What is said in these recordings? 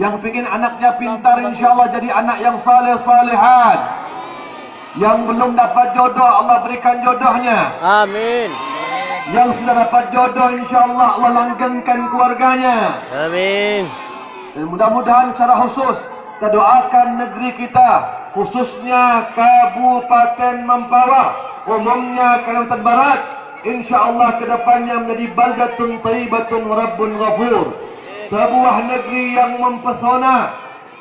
Yang pingin anaknya pintar insyaAllah jadi anak yang saleh-salehan. Yang belum dapat jodoh Allah berikan jodohnya. Amin. Yang sudah dapat jodoh insyaAllah Allah langgengkan keluarganya. Amin. Dan mudah-mudahan secara khusus kita doakan negeri kita, khususnya Kabupaten Mempawah, umumnya Kalimantan Barat, insyaAllah kedepannya menjadi baldatun tayyibatun rabbun ghafur, sebuah negeri yang mempesona,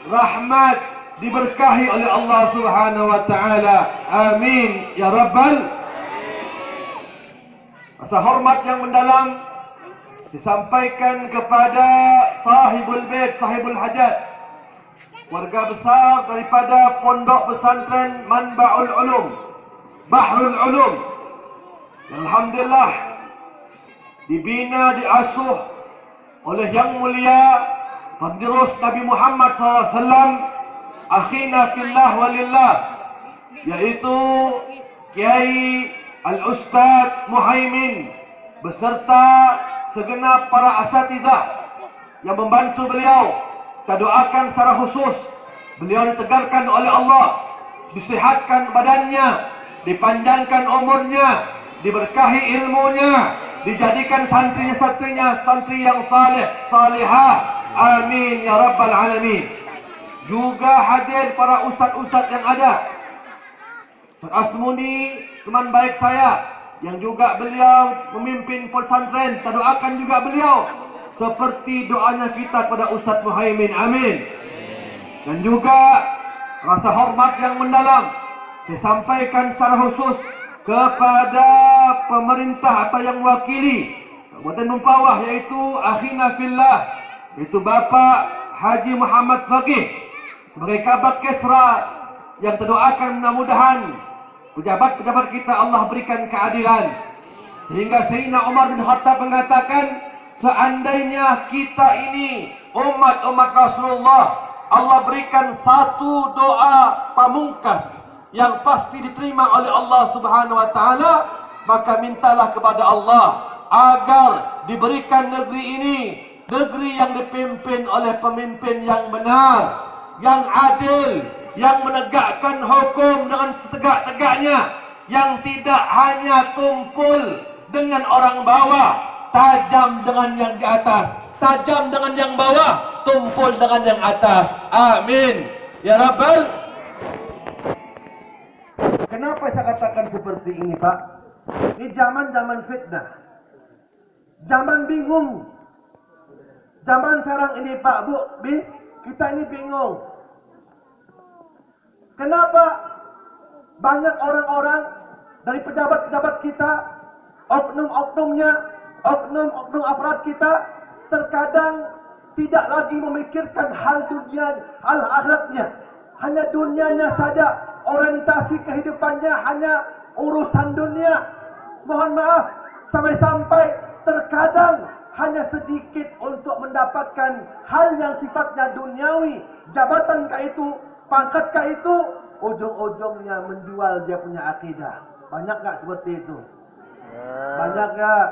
rahmat, diberkahi oleh Allah Subhanahu wa taala. Amin ya rabbal. Rasa hormat yang mendalam disampaikan kepada sahibul bait, sahibul hajat, warga besar daripada Pondok Pesantren Manba'ul Ulum, Bahrul Ulum. Alhamdulillah dibina, diasuh oleh yang mulia penerus Nabi Muhammad SAW, akhina fillah walillah, yaitu Kiai Al-Ustaz Muhaimin beserta segenap para asatidzah yang membantu beliau. Kita doakan secara khusus beliau ditegarkan oleh Allah, disihatkan badannya, dipanjangkan umurnya, diberkahi ilmunya, dijadikan santrinya santri yang saleh, salihah. Amin ya rabbal alamin. Juga hadir para ustaz-ustaz yang ada. Ustaz Asmuni, teman baik saya, yang juga beliau memimpin pesantren, kita doakan juga beliau seperti doanya kita kepada Ustaz Muhaimin. Amin. Dan juga rasa hormat yang mendalam disampaikan secara khusus kepada pemerintah atau yang mewakili Kabupaten Mempawah, yaitu akhina fillah, yaitu Bapak Haji Muhammad Faqih sebagai Kabak Kesra, yang terdoakan mudah-mudahan pejabat-pejabat kita Allah berikan keadilan. Sehingga Sayyidina Umar bin Khattab mengatakan, seandainya kita ini umat-umat Rasulullah, Allah berikan satu doa pamungkas yang pasti diterima oleh Allah Subhanahu wa taala, maka mintalah kepada Allah agar diberikan negeri ini, negeri yang dipimpin oleh pemimpin yang benar, yang adil, yang menegakkan hukum dengan setegak-tegaknya, yang tidak hanya tumpul dengan orang bawah, tajam dengan yang di atas, tajam dengan yang bawah, tumpul dengan yang atas. Amin ya rabbal. Kenapa saya katakan seperti ini, Pak? Ini zaman-zaman fitnah, zaman bingung. Zaman sekarang ini, Pak, Bu, kita ini bingung. Kenapa banyak orang-orang dari pejabat-pejabat kita, oknum-oknumnya, oknum-oknum aparat kita, terkadang tidak lagi memikirkan hal dunia, hal akhiratnya, hanya dunianya saja. Orientasi kehidupannya hanya urusan dunia. Mohon maaf, sampai-sampai terkadang hanya sedikit untuk mendapatkan hal yang sifatnya duniawi. Jabatan kah itu, pangkat kah itu, ujung-ujungnya menjual dia punya akidah. Banyak gak seperti itu? Banyak gak?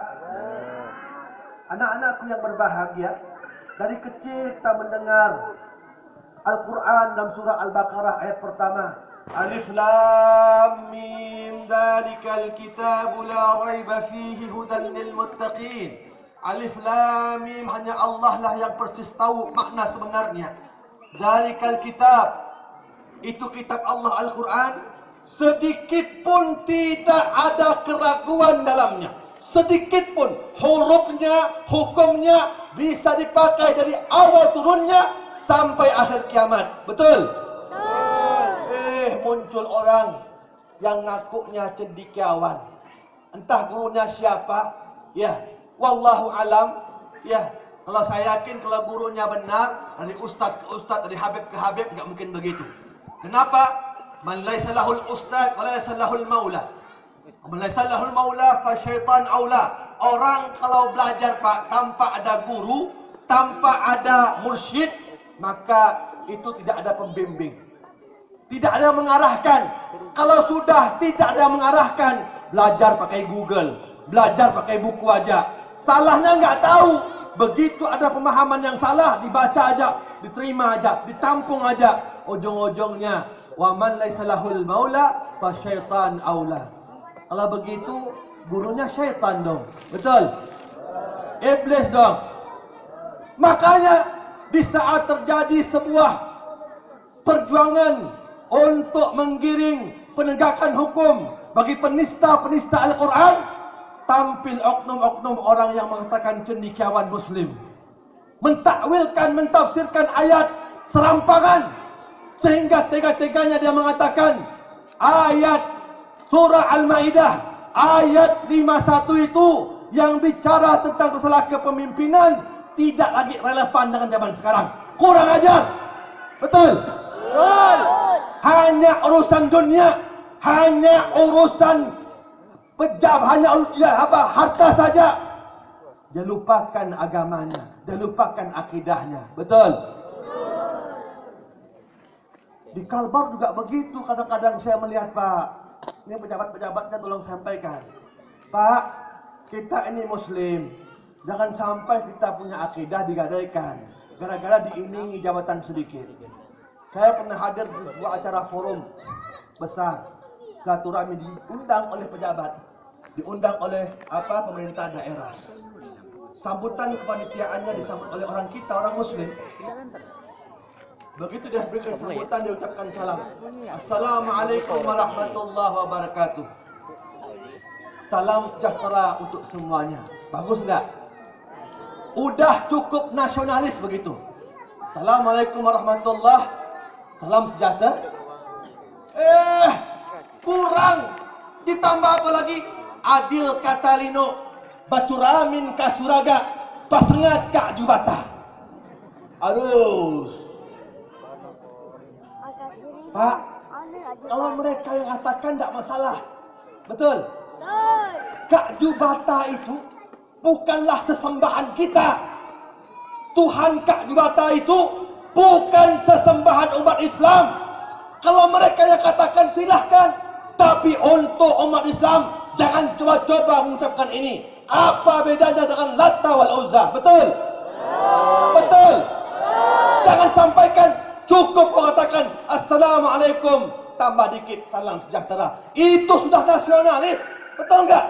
Anak-anakku yang berbahagia, dari kecil kita mendengar Al-Quran dalam surah Al-Baqarah ayat pertama. Alif Lam Mim, dzalikal kitabu la raiba fihi hudan lil muttaqin. Alif Lam Mim, hanya Allah lah yang persis tahu makna sebenarnya. Dzalikal kitab, itu kitab Allah Al-Quran, sedikit pun tidak ada keraguan dalamnya. Sedikit pun hurufnya, hukumnya bisa dipakai dari awal turunnya sampai akhir kiamat. Betul? Muncul orang yang ngakunya cendekiawan, entah gurunya siapa, ya, wallahu alam, ya. Kalau saya yakin kalau gurunya benar, dari ustaz ke ustaz, dari habib ke habib, enggak mungkin begitu. Kenapa? Man laisa lahul ustaz wa laisa lahul maula. Man laisa lahul maula fa syaitan aula. Orang kalau belajar, Pak, tanpa ada guru, tanpa ada mursyid, maka itu tidak ada pembimbing. Tidak ada yang mengarahkan. Kalau sudah tidak ada yang mengarahkan, belajar pakai Google, belajar pakai buku aja. Salahnya nggak tahu, begitu ada pemahaman yang salah, dibaca aja, diterima aja, ditampung aja. Ujung-ujungnya, wa man laisa lahul maula fa syaitan aula. Kalau begitu, gurunya syaitan dong. Betul? Iblis dong. Makanya di saat terjadi sebuah perjuangan untuk menggiring penegakan hukum bagi penista-penista Al-Quran, tampil oknum-oknum orang yang mengatakan cendekiawan Muslim, mentakwilkan, mentafsirkan ayat serampangan, sehingga tega-teganya dia mengatakan ayat surah Al-Maidah ayat 51 itu yang bicara tentang masalah kepemimpinan tidak lagi relevan dengan zaman sekarang. Kurang ajar. Betul? Betul. Hanya urusan dunia, hanya urusan hanya harta saja. Dia lupakan agamanya, dia lupakan akidahnya. Betul? Di Kalbar juga begitu. Kadang-kadang saya melihat, Pak, ini pejabat-pejabatnya tolong sampaikan, Pak, kita ini Muslim, jangan sampai kita punya akidah digadaikan gara-gara diimingi jabatan sedikit. Saya pernah hadir di sebuah acara forum besar, silaturahmi, diundang oleh pejabat, diundang oleh pemerintah daerah. Sambutan kepanitiaannya disambut oleh orang kita, orang Muslim. Begitu dia berikan sambutan, dia ucapkan salam. Assalamualaikum warahmatullahi wabarakatuh. Salam sejahtera untuk semuanya. Bagus enggak? Udah cukup nasionalis begitu. Assalamualaikum warahmatullahi, salam sejahtera. Kurang. Ditambah apa lagi? Adil Katalino, Bacuramin Kasuraga, Pasengat Kak Jubata. Aduh. Pak, kalau mereka yang katakan tidak masalah. Betul? Kak Jubata itu bukanlah sesembahan kita. Tuhan Kak Jubata itu bukan sesembahan umat Islam. Kalau mereka yang katakan silahkan, tapi untuk umat Islam jangan coba-coba mengucapkan ini. Apa bedanya dengan Lata wal Uzza? Betul? Betul? Jangan sampaikan, cukup mengatakan Assalamualaikum, tambah dikit salam sejahtera. Itu sudah nasionalis. Betul enggak?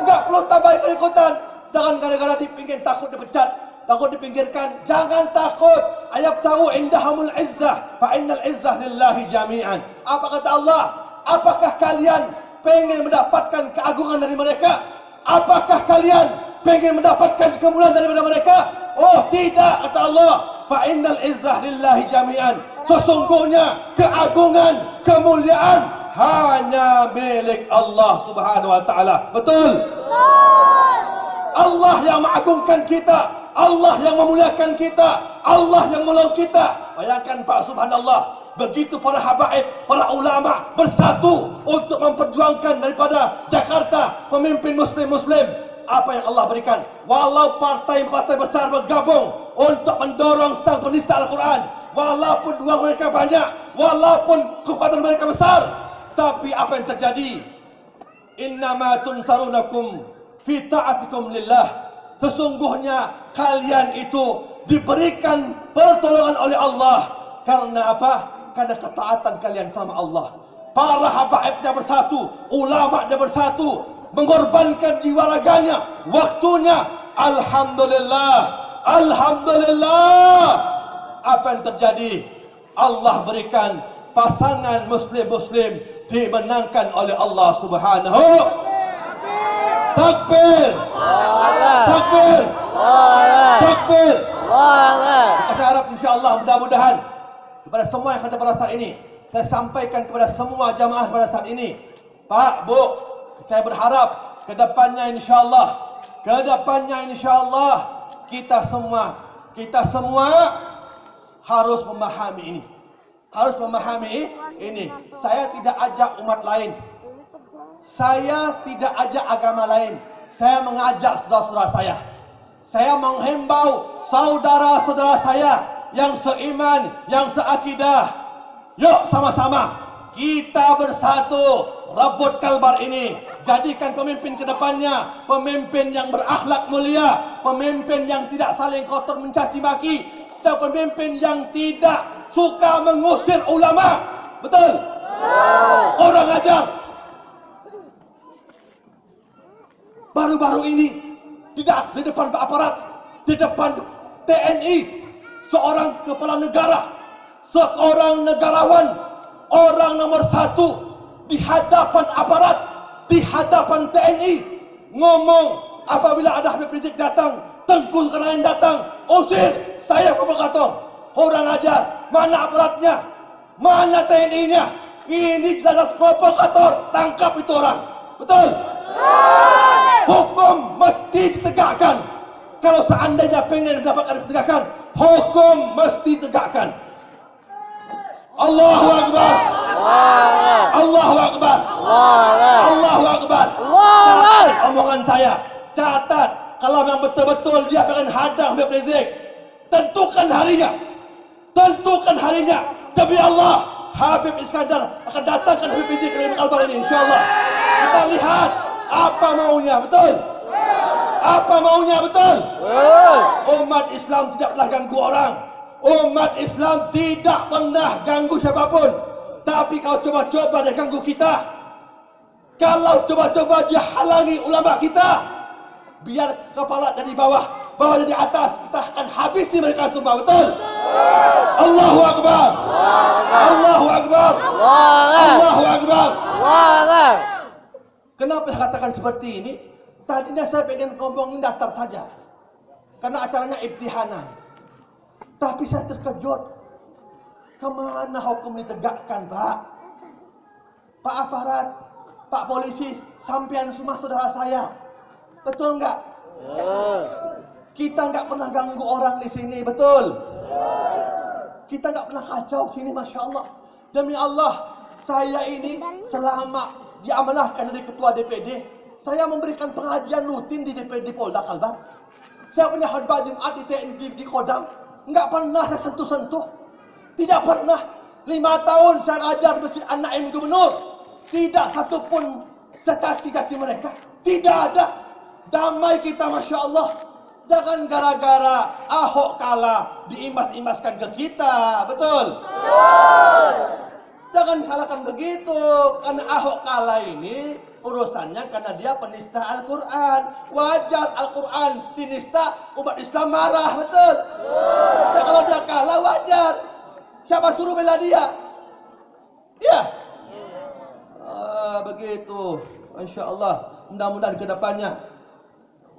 Enggak perlu tambah ikut-ikutan. Jangan gara-gara dipinggir takut dipecat, takut dipinggirkan. Jangan takut. Ayat tahu indahumul izzah, fa innal izzah lillahi jami'an. Apa kata Allah? Apakah kalian pengen mendapatkan keagungan dari mereka? Apakah kalian pengen mendapatkan kemuliaan daripada mereka? Oh tidak, kata Allah. Fa innal izzah lillahi jami'an. Sesungguhnya keagungan, kemuliaan hanya milik Allah Subhanahu wa taala. Betul? Allah yang mengagungkan kita, Allah yang memuliakan kita, Allah yang menolong kita. Bayangkan Pak, subhanallah, begitu para habaib, para ulama bersatu untuk memperjuangkan daripada Jakarta pemimpin muslim-muslim. Apa yang Allah berikan? Walau partai-partai besar bergabung untuk mendorong sang penista Al-Quran, walaupun uang mereka banyak, walaupun kekuatan mereka besar, tapi apa yang terjadi? Innama tunsarunakum fi ta'atikum lillah. Sesungguhnya kalian itu diberikan pertolongan oleh Allah. Karena apa? Karena ketaatan kalian sama Allah. Para habaibnya bersatu, ulama-nya bersatu, mengorbankan jiwa raganya, waktunya. Alhamdulillah, alhamdulillah. Apa yang terjadi? Allah berikan pasangan muslim-muslim dimenangkan oleh Allah Subhanahu. Takbir, takbir, takbir. Saya harap insyaAllah mudah-mudahan kepada semua yang kata pada saat ini, saya sampaikan kepada semua jamaah pada saat ini, Pak, Bu, saya berharap kedepannya insyaAllah kita semua harus memahami ini. Harus memahami ini. Saya tidak ajak umat lain. Saya tidak ajak agama lain. Saya mengajak saudara-saudara saya. Saya menghimbau saudara-saudara saya yang seiman, yang seakidah. Yuk sama-sama Kita bersatu rebut Kalbar ini. Jadikan pemimpin ke depannya pemimpin yang berakhlak mulia, pemimpin yang tidak saling kotor mencaci maki, pemimpin yang tidak suka mengusir ulama. Betul? Orang ajar. Baru-baru ini tidak di depan aparat, di depan TNI, seorang kepala negara, seorang negarawan, orang nomor satu di hadapan aparat, di hadapan TNI, ngomong apabila ada Habib Rizik datang, Tengku Zulkarnain datang, usir, saya provokator. Orang ajar, mana aparatnya, mana TNI-nya? Ini jelas provokator, tangkap itu orang. Betul? Hukum mesti ditegakkan. Kalau seandainya pengen mendapatkan ketegakan, hukum mesti ditegakkan. Allahu Akbar. Allahu Akbar. Allahu Akbar. Catat omongan saya. Catat. Kalau memang betul-betul dia pengen hadang Habib Rizik, tentukan harinya. Tentukan harinya. Demi Allah, Habib Iskandar akan datangkan Habib Rizik ke Kalbar ini, insyaAllah. Kita lihat apa maunya, betul? Apa maunya, betul? Umat Islam tidak pernah ganggu orang. Umat Islam tidak pernah ganggu siapapun. Tapi kalau coba-coba dia ganggu kita, kalau coba-coba dia halangi ulama kita, biar kepala dari bawah, bawah dari atas, kita akan habisi mereka semua. Betul? Allahu Akbar. Allahu Akbar. Allahu Akbar. Kenapa saya katakan seperti ini? Tadinya saya pengen ngomongin datar saja, karena acaranya ibtihanan. Tapi saya terkejut. Kemana hukum ditegakkan, Pak? Pak aparat, Pak polisi, sampean semua saudara saya. Betul nggak? Kita nggak pernah ganggu orang di sini, betul? Kita nggak pernah kacau sini, Masya Allah. Demi Allah, saya ini selama diamanahkan dari ketua DPD, saya memberikan pengajian rutin di DPD Polda Kalbar. Saya punya khutbah Jumat di TNI di Kodam. Nggak pernah saya sentuh-sentuh. Tidak pernah. 5 tahun saya ajar Masjid An-Naim Gubernur. Tidak satupun secaci-caci mereka. Tidak ada. Damai kita, Masya Allah. Jangan gara-gara Ahok kalah diimas-imaskan ke kita. Betul? Jangan salahkan begitu. Karena Ahok kalah ini urusannya karena dia penista Al-Quran. Wajar Al-Quran dinista, umat Islam marah. Betul? Nah, kalau dia kalah wajar. Siapa suruh bela dia? Ya. Begitu. Insya Allah. Mudah-mudahan ke depannya,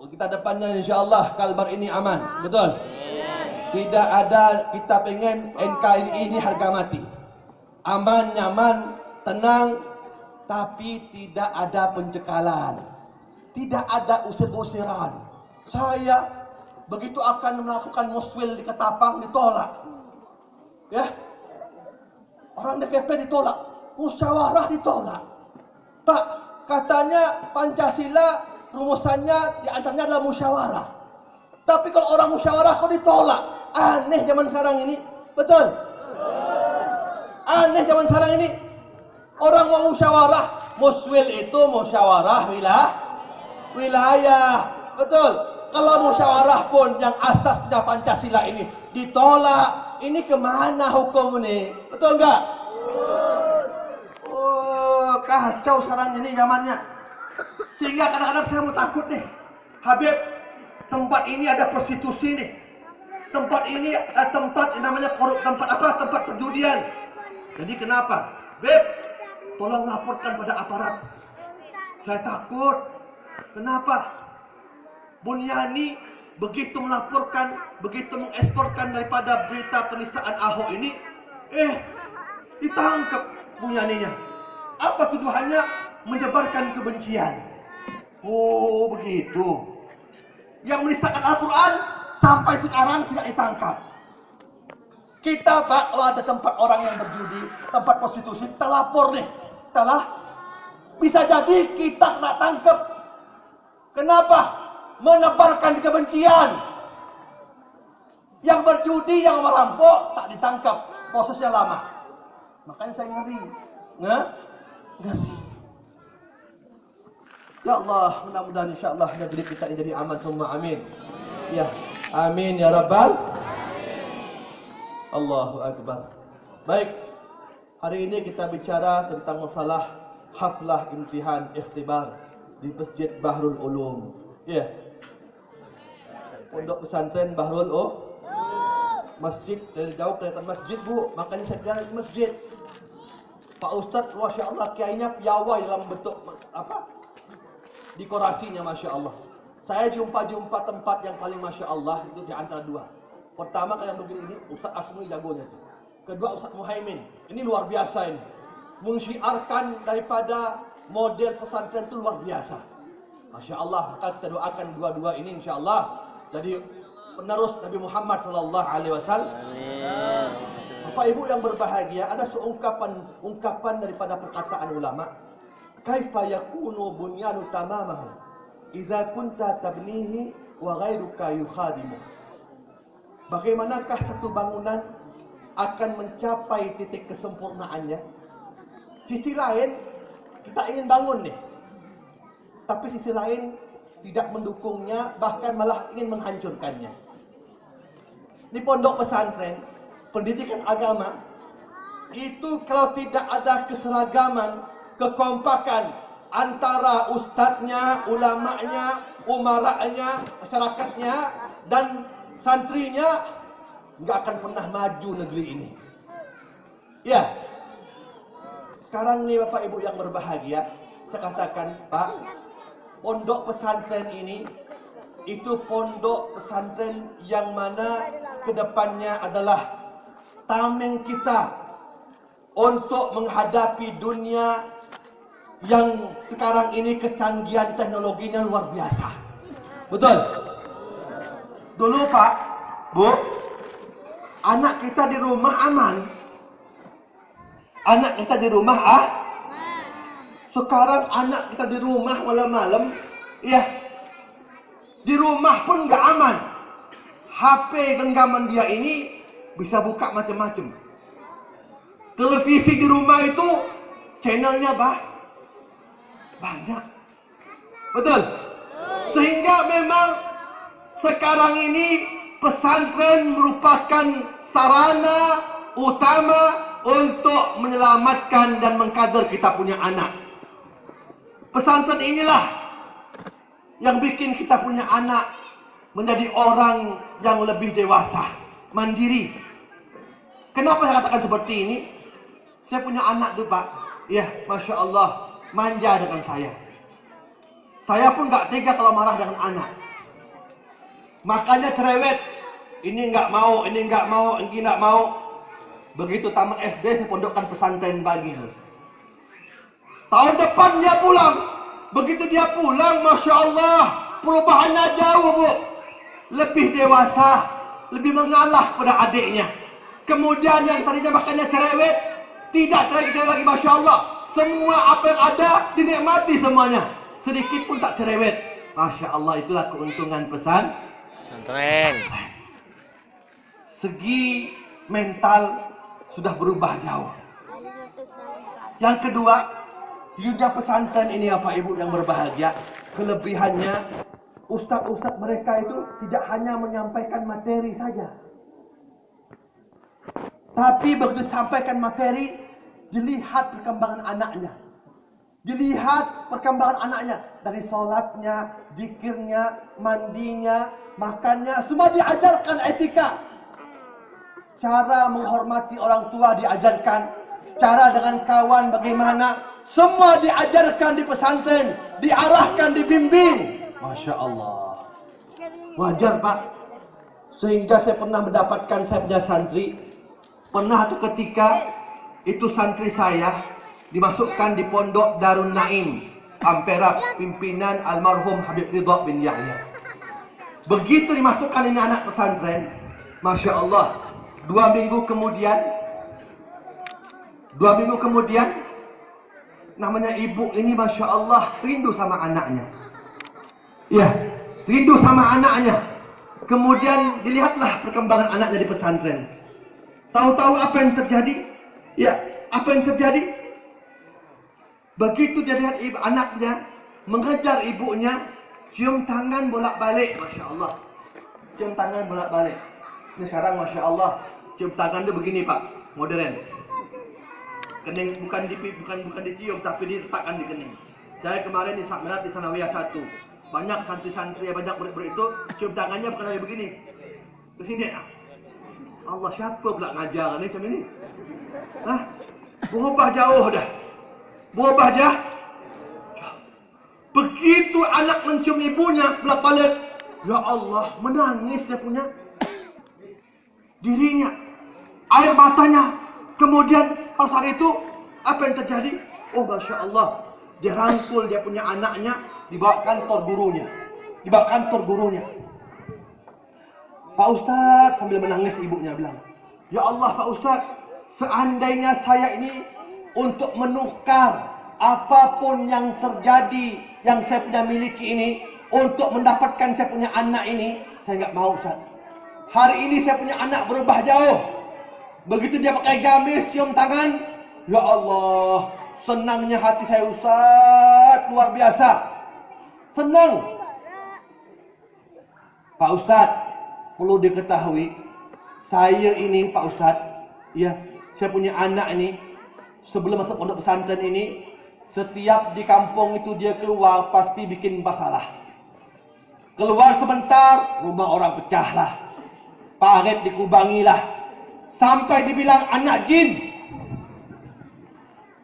kita depannya insya Allah Kalbar ini aman. Betul? Tidak ada kita pengen NKRI ini harga mati. Aman, nyaman, tenang. Tapi tidak ada pencekalan. Tidak ada usir-usiran. Saya begitu akan melakukan muswil di Ketapang ditolak. Ya, orang DPP ditolak, musyawarah ditolak. Pak, katanya Pancasila rumusannya diantaranya adalah musyawarah. Tapi kalau orang musyawarah kok ditolak? Aneh zaman sekarang ini, betul? Aneh zaman sekarang ini. Orang mau musyawarah, muswil itu musyawarah wilayah, betul? Kalau musyawarah pun yang asasnya Pancasila ini ditolak. Ini kemana hukum ini? Betul nggak? Oh, kacau sekarang ini zamannya. Sehingga kadang-kadang saya mau takut nih. Habib, tempat ini ada prostitusi nih. Tempat ini tempat namanya tempat apa? Tempat perjudian. Jadi kenapa? Beb, tolong laporkan pada aparat. Saya takut. Kenapa? Bunyani begitu melaporkan, begitu mengeksporkan daripada berita penistaan Ahok ini, ditangkap Bunyaninya. Apa tuduhannya? Menyebarkan kebencian. Oh, begitu. Yang menistakan Al-Quran sampai sekarang tidak ditangkap. Kita, Pak, kalau ada tempat orang yang berjudi, tempat prostitusi, kita lapor nih. Bisa jadi kita kena tangkap. Kenapa? Menebarkan kebencian. Yang berjudi, yang merampok tak ditangkap, prosesnya lama. Makanya saya ngeri. ngeri. Ya Allah, mudah-mudahan insya-Allah negeri kita ini jadi aman semua. Amin. Ya, amin ya rabbal. Allahu akbar. Baik. Hari ini kita bicara tentang masalah haflah imtihan ikhtibar di Masjid Bahrul Ulum. Ya. Pondok pesantren Bahrul Masjid dari jauh kelihatan masjid, Bu. Makanya saya jalan di masjid. Pak Ustadz, Masya Allah, kiainya piawai dalam bentuk apa? Dekorasinya, Masya Allah. Saya jumpa tempat yang paling Masya Allah itu di antara dua. Pertama kayak begini ini, Ustadz Asmi jagonya. Kedua Ustadz Muhaimin. Ini luar biasa ini. Mensyiarkan daripada model pesantren itu luar biasa. Masya Allah, maka kita doakan dua-dua ini insya Allah jadi penerus Nabi Muhammad SAW. Bapak Ibu yang berbahagia, ada ungkapan daripada perkataan ulama. Kaifa yakunu bunyanu tamamahu idza kunta tabnihi wa ghairuka yukhadimu. Bagaimanakah satu bangunan akan mencapai titik kesempurnaannya? Sisi lain kita ingin bangun nih, tapi sisi lain tidak mendukungnya, bahkan malah ingin menghancurkannya. Di pondok pesantren, pendidikan agama itu kalau tidak ada keseragaman, kekompakan antara ustadznya, ulamanya, umaranya, masyarakatnya, dan santrinya, nggak akan pernah maju negeri ini. Ya, sekarang nih Bapak Ibu yang berbahagia, saya katakan, Pak, pondok pesantren ini itu pondok pesantren yang mana kedepannya adalah tameng kita untuk menghadapi dunia yang sekarang ini kecanggihan teknologinya luar biasa. Betul? Dulu Pak, Bu, anak kita di rumah aman. Anak kita di rumah Sekarang anak kita di rumah malam-malam, ya, di rumah pun nggak aman. HP genggaman dia ini bisa buka macam-macam. Televisi di rumah itu channelnya banyak. Betul? Sehingga memang sekarang ini pesantren merupakan sarana utama untuk menyelamatkan dan mengkader kita punya anak. Pesantren inilah yang bikin kita punya anak menjadi orang yang lebih dewasa, mandiri. Kenapa saya katakan seperti ini? Saya punya anak tuh Pak, ya Masya Allah, manja dengan saya. Saya pun gak tega kalau marah dengan anak. Makanya cerewet, ini nggak mau, ini nggak mau, ini nggak mau. Begitu tamat SD, saya pondokkan pesantren Bagil. Tahun depan dia pulang. Begitu dia pulang, Masya Allah, perubahannya jauh, Bu. Lebih dewasa, lebih mengalah pada adiknya. Kemudian yang tadinya makannya cerewet, tidak cerewet lagi, Masya Allah. Semua apa yang ada dinikmati semuanya. Sedikit pun tak cerewet. Masya Allah, itulah keuntungan pesantren. Segi mental sudah berubah jauh. Yang kedua, dunia pesantren ini Bapak Ibu yang berbahagia, kelebihannya ustadz-ustadz mereka itu tidak hanya menyampaikan materi saja, tapi begitu sampaikan materi, dilihat perkembangan anaknya. Dilihat perkembangan anaknya dari sholatnya, zikirnya, mandinya, makannya, semua diajarkan etika. Cara menghormati orang tua diajarkan, cara dengan kawan bagaimana, semua diajarkan di pesantren, diarahkan, dibimbing. Masya Allah. Wajar Pak. Sehingga saya pernah mendapatkan, saya punya santri, pernah tuh ketika itu santri saya dimasukkan di pondok Darun Naim, Ampera, pimpinan almarhum Habib Ridha bin Yahya. Begitu dimasukkan ini anak pesantren, Masya Allah, 2 minggu kemudian, namanya ibu ini Masya Allah rindu sama anaknya. Ya, rindu sama anaknya. Kemudian dilihatlah perkembangan anaknya di pesantren. Tahu-tahu apa yang terjadi? Ya, apa yang terjadi? Begitu dia lihat anaknya mengejar ibunya, cium tangan bolak-balik, Masya Allah. Cium tangan bolak-balik. Ini sekarang Masya Allah, cium tangan itu begini Pak, modern. Kening bukan dicium, tapi diletakkan di kening. Saya kemarin di Sakmenat di Sanawiyah 1. Banyak santri-santri, banyak murid-murid itu cium tangannya bukan lagi begini. Ke sini. Allah, siapa pula ngajar ni macam ini? Hah? Berubah jauh dah. Berubah dah. Begitu anak mencium ibunya, belak-balik. Ya Allah, menangis dia punya dirinya. Air matanya. Kemudian pada saat itu, apa yang terjadi? Oh, Masya Allah. Dia rangkul dia punya anaknya, dibawa kantor gurunya. Dibawa kantor gurunya. Pak Ustadz sambil menangis ibunya bilang, ya Allah Pak Ustadz, seandainya saya ini untuk menukar apapun yang terjadi, yang saya punya miliki ini, untuk mendapatkan saya punya anak ini, saya nggak mau Ustadz. Hari ini saya punya anak berubah jauh. Begitu dia pakai gamis, cium tangan, ya Allah, senangnya hati saya Ustadz, luar biasa. Senang. Pak Ustadz, perlu diketahui, saya ini Pak Ustadz, ya, saya punya anak ini, sebelum masuk pondok pesantren ini, setiap di kampung itu dia keluar pasti bikin masalah. Keluar sebentar, rumah orang pecah lah, parit dikubangilah, sampai dibilang anak jin.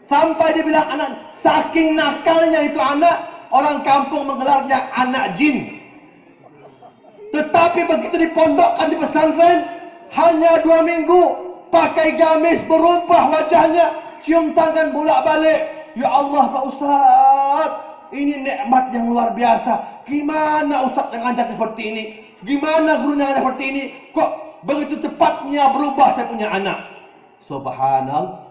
Sampai dibilang anak, saking nakalnya itu anak, orang kampung menggelarnya anak jin. Tetapi begitu dipondokkan di pesantren, hanya 2 minggu, pakai gamis, berubah wajahnya, cium tangan bolak-balik. Ya Allah Pak Ustadz, ini nikmat yang luar biasa. Gimana Ustadz yang ngajar seperti ini? Gimana gurunya ngajar seperti ini? Kok begitu cepatnya berubah saya punya anak? Subhanallah.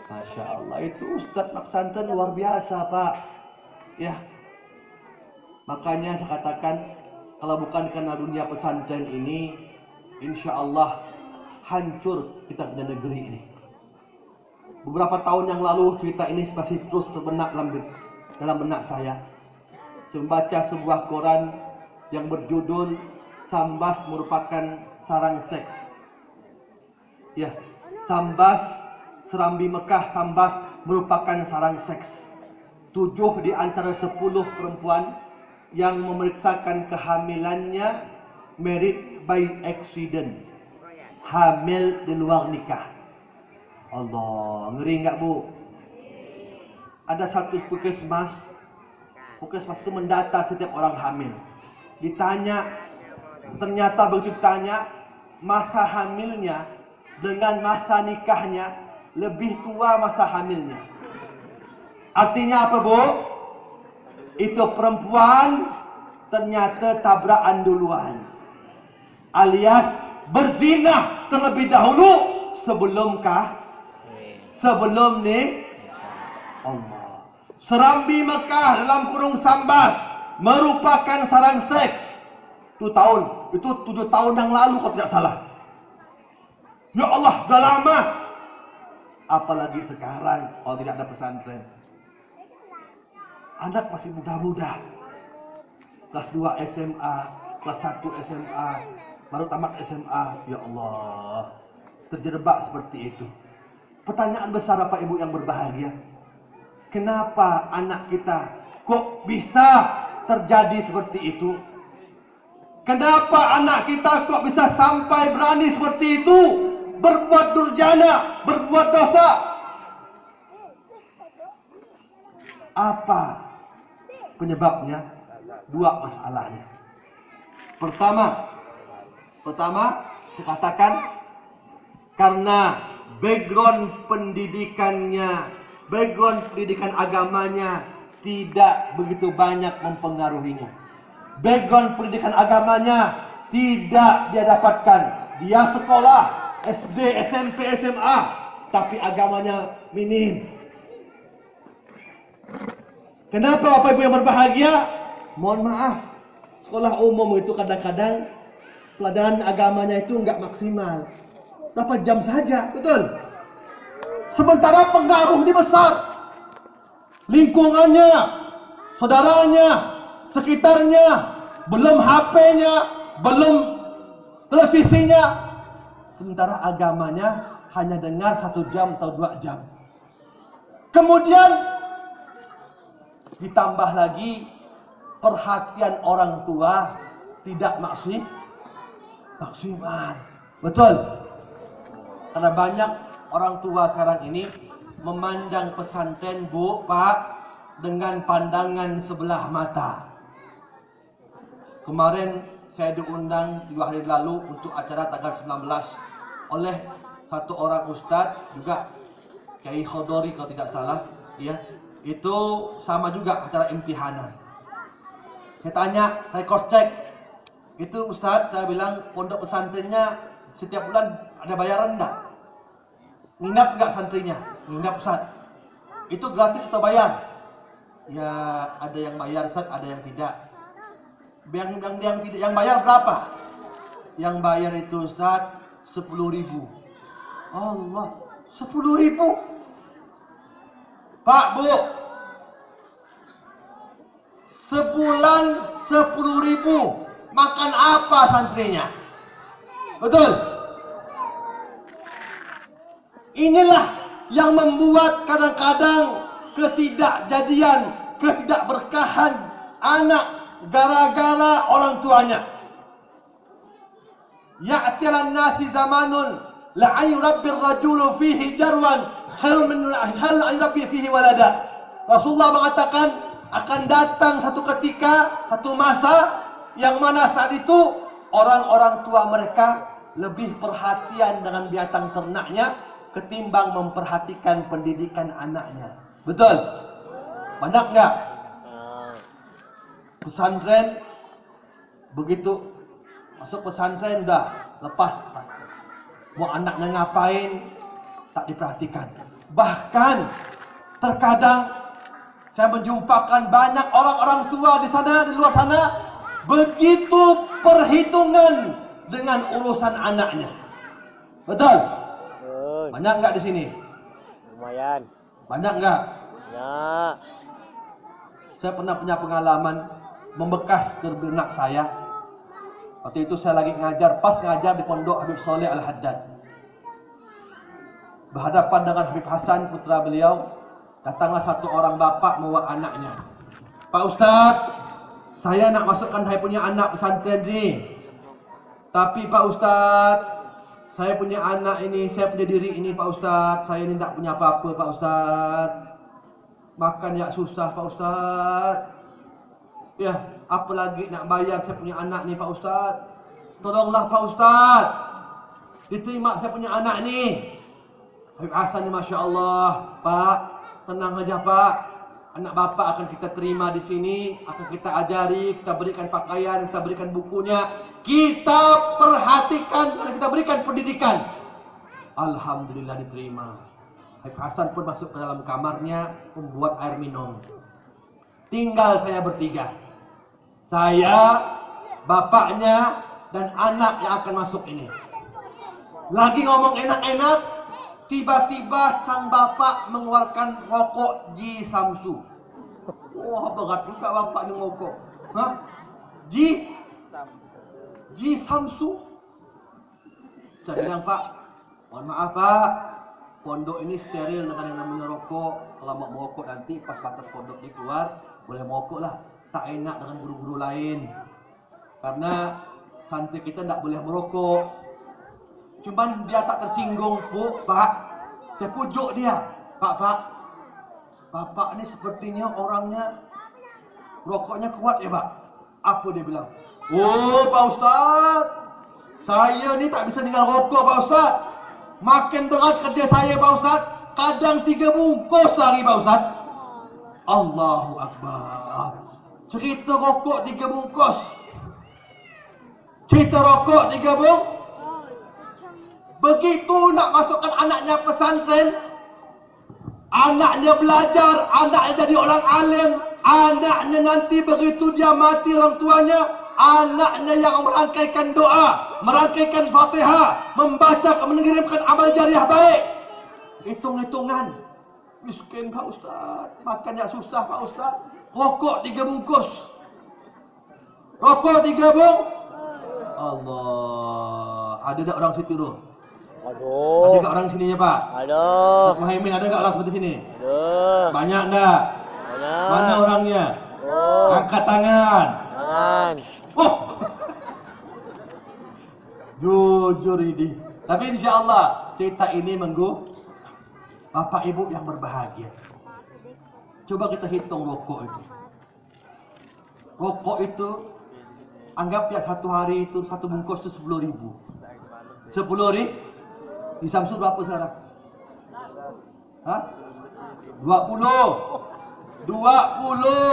Masya Allah, itu Ustadz pesantren luar biasa Pak. Ya, makanya saya katakan, kalau bukan karena dunia pesantren ini, insya Allah hancur kita punya negeri ini. Beberapa tahun yang lalu cerita ini masih terus terbenak dalam benak saya. Saya membaca sebuah koran yang berjudul Sambas merupakan sarang seks. Ya, Sambas, Serambi Mekah Sambas merupakan sarang seks. 7 di antara 10 perempuan yang memeriksakan kehamilannya married by accident, hamil di luar nikah. Allah, ngeri enggak Bu? Ada satu puskesmas itu mendata setiap orang hamil. Ditanya, ternyata begitu ditanya, masa hamilnya dengan masa nikahnya lebih tua masa hamilnya. Artinya apa Bu? Itu perempuan ternyata tabrakan duluan, alias berzina terlebih dahulu sebelum ni Allah. Serambi Mekah dalam kurung Sambas merupakan sarang seks. Itu 7 tahun yang lalu kalau tidak salah. Ya Allah, dah lama. Apalagi sekarang kalau tidak ada pesantren. Anak masih muda-muda, kelas 2 SMA, kelas 1 SMA, baru tamat SMA. Ya Allah, terjebak seperti itu. Pertanyaan besar Bapak Ibu yang berbahagia, kenapa anak kita kok bisa terjadi seperti itu? Kenapa anak kita kok bisa sampai berani seperti itu, berbuat durjana, berbuat dosa? Apa penyebabnya? 2 masalahnya. Pertama, saya katakan karena background pendidikan agamanya tidak begitu banyak mempengaruhinya. Background pendidikan agamanya tidak dia dapatkan. Dia sekolah SD, SMP, SMA, tapi agamanya minim. Kenapa Bapak Ibu yang berbahagia? Mohon maaf, sekolah umum itu kadang-kadang pelajaran agamanya itu enggak maksimal. Berapa jam saja, betul? Sementara pengaruh ini besar. lingkungannya, saudaranya, sekitarnya, belum HP-nya, belum televisinya. Sementara agamanya hanya dengar 1 jam atau 2 jam. Kemudian ditambah lagi perhatian orang tua tidak maksimal. Betul? Karena banyak orang tua sekarang ini memandang pesantren, Bu, Pak, dengan pandangan sebelah mata. Kemarin saya diundang 3 hari lalu untuk acara tanggal 19 oleh satu orang ustadz juga, Kiai Khodori kalau tidak salah, ya. Itu sama juga acara imtihanan. Saya tanya, saya cross check. Itu ustadz, saya bilang, pondok pesantrennya setiap bulan ada bayaran enggak? Nginap enggak santrinya? Nginap, ustadz. Itu gratis atau bayar? Ya, ada yang bayar, ustadz, ada yang tidak. Yang bayar berapa? Yang bayar itu, ustadz, 10.000. Allah, 10.000. Pak, Bu, sebulan 10.000. Makan apa santrinya? Betul? Inilah yang membuat kadang-kadang ketidakjadian, ketidakberkahan anak gara-gara orang tuanya. Ya'tilan nasi zamanun la yurabbir rajulu fihi jarwan khairun min yurabbi fihi walada. Rasulullah mengatakan akan datang satu ketika, satu masa yang mana saat itu orang-orang tua mereka lebih perhatian dengan binatang ternaknya ketimbang memperhatikan pendidikan anaknya. Betul? Banyak nggak? Pesantren begitu masuk pesantren udah lepas, mau anaknya ngapain tak diperhatikan. Bahkan terkadang saya menjumpakan banyak orang-orang tua di sana, di luar sana, begitu perhitungan dengan urusan anaknya. Betul? Banyak nggak di sini? Lumayan. Banyak nggak? Ya. Saya pernah punya pengalaman membekas ke benak saya. Waktu itu saya lagi ngajar, pas ngajar di pondok Habib Soleh Al-Haddad. Berhadapan dengan Habib Hasan, putra beliau. Datanglah satu orang bapak membawa anaknya. Pak Ustadz, saya nak masukkan saya punya anak pesantren ni. Tapi Pak Ustadz, saya punya anak ini, saya punya diri ini Pak Ustadz. Saya ini tak punya apa-apa Pak Ustadz. Makan ya susah Pak Ustadz. Ya, apalagi nak bayar saya punya anak ni Pak Ustadz. Tolonglah Pak Ustadz. Diterima saya punya anak ni. Habib Hasan ni Masya Allah. Pak, tenang aja Pak. Anak bapak akan kita terima di sini, akan kita ajari, kita berikan pakaian, kita berikan bukunya, kita perhatikan dan kita berikan pendidikan. Alhamdulillah diterima. Habib Hasan pun masuk ke dalam kamarnya membuat air minum. Tinggal saya bertiga. Saya, bapaknya, dan anak yang akan masuk ini. Lagi ngomong enak-enak, tiba-tiba sang bapak mengeluarkan rokok Ji Samsu. Wah, berat juga bapak ni rokok. Hah? Ji Samsu. Saya bilang, Pak, mohon maaf Pak, pondok ini steril dengan yang namanya rokok. Kalau mau merokok nanti pas batas pondok ini keluar, boleh merokok lah. Tak enak dengan guru-guru lain. Karena santri kita tidak boleh merokok. Cuman dia tak tersinggung, Pak. Saya pujuk dia. Pak, Bapak ni sepertinya orangnya rokoknya kuat ya Pak. Apa dia bilang? Oh Pak Ustaz, saya ni tak bisa tinggal rokok Pak Ustaz. Makin berat kerja saya Pak Ustaz. Kadang 3 bungkus sehari Pak Ustaz. Allahu Akbar. Cerita rokok 3 bungkus. Cerita rokok 3 bungkus. Begitu nak masukkan anaknya pesantren, anaknya belajar, anaknya jadi orang alim, anaknya nanti begitu dia mati orang tuanya, anaknya yang merangkaikan doa, merangkaikan Fatihah, membaca, mengirimkan amal jariah baik. Hitung-hitungan. Miskin Pak Ustaz. Makannya susah Pak Ustaz. Rokok 3 bungkus. Rokok 3 bung. Allah. Ada tak orang situ tu? Aduh. Ada tak orang sini ya Pak? Aduh. Pak Muhaimin ada tak orang seperti sini? Aduh. Banyak tak? Banyak. Mana orangnya? Aduh. Angkat tangan. Tangan. Oh. Jujur ini. Tapi insya-Allah cerita ini Bapak Ibu yang berbahagia. Coba kita hitung rokok itu. Rokok itu anggap ya satu hari itu satu bungkus itu 10.000. 10.000. Di Samsung berapa sekarang? Hah? 20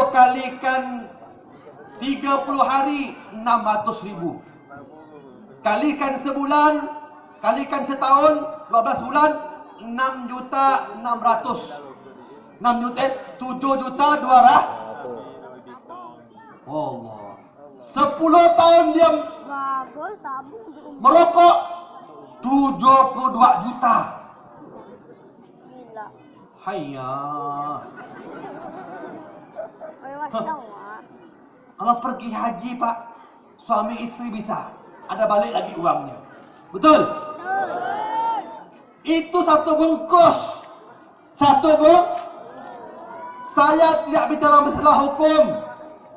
kalikan 30 hari 600.000. Kalikan sebulan, kalikan setahun 12 bulan 6.600.000. 7.200.000. Allah. 10 tahun dia merokok 72 juta. Gila. Hayya. Masih tahu, Mak. Kalau pergi haji Pak, suami istri bisa. Ada balik lagi uangnya. Betul? Itu satu bungkus. Satu bungkus. Saya tidak bicara masalah hukum.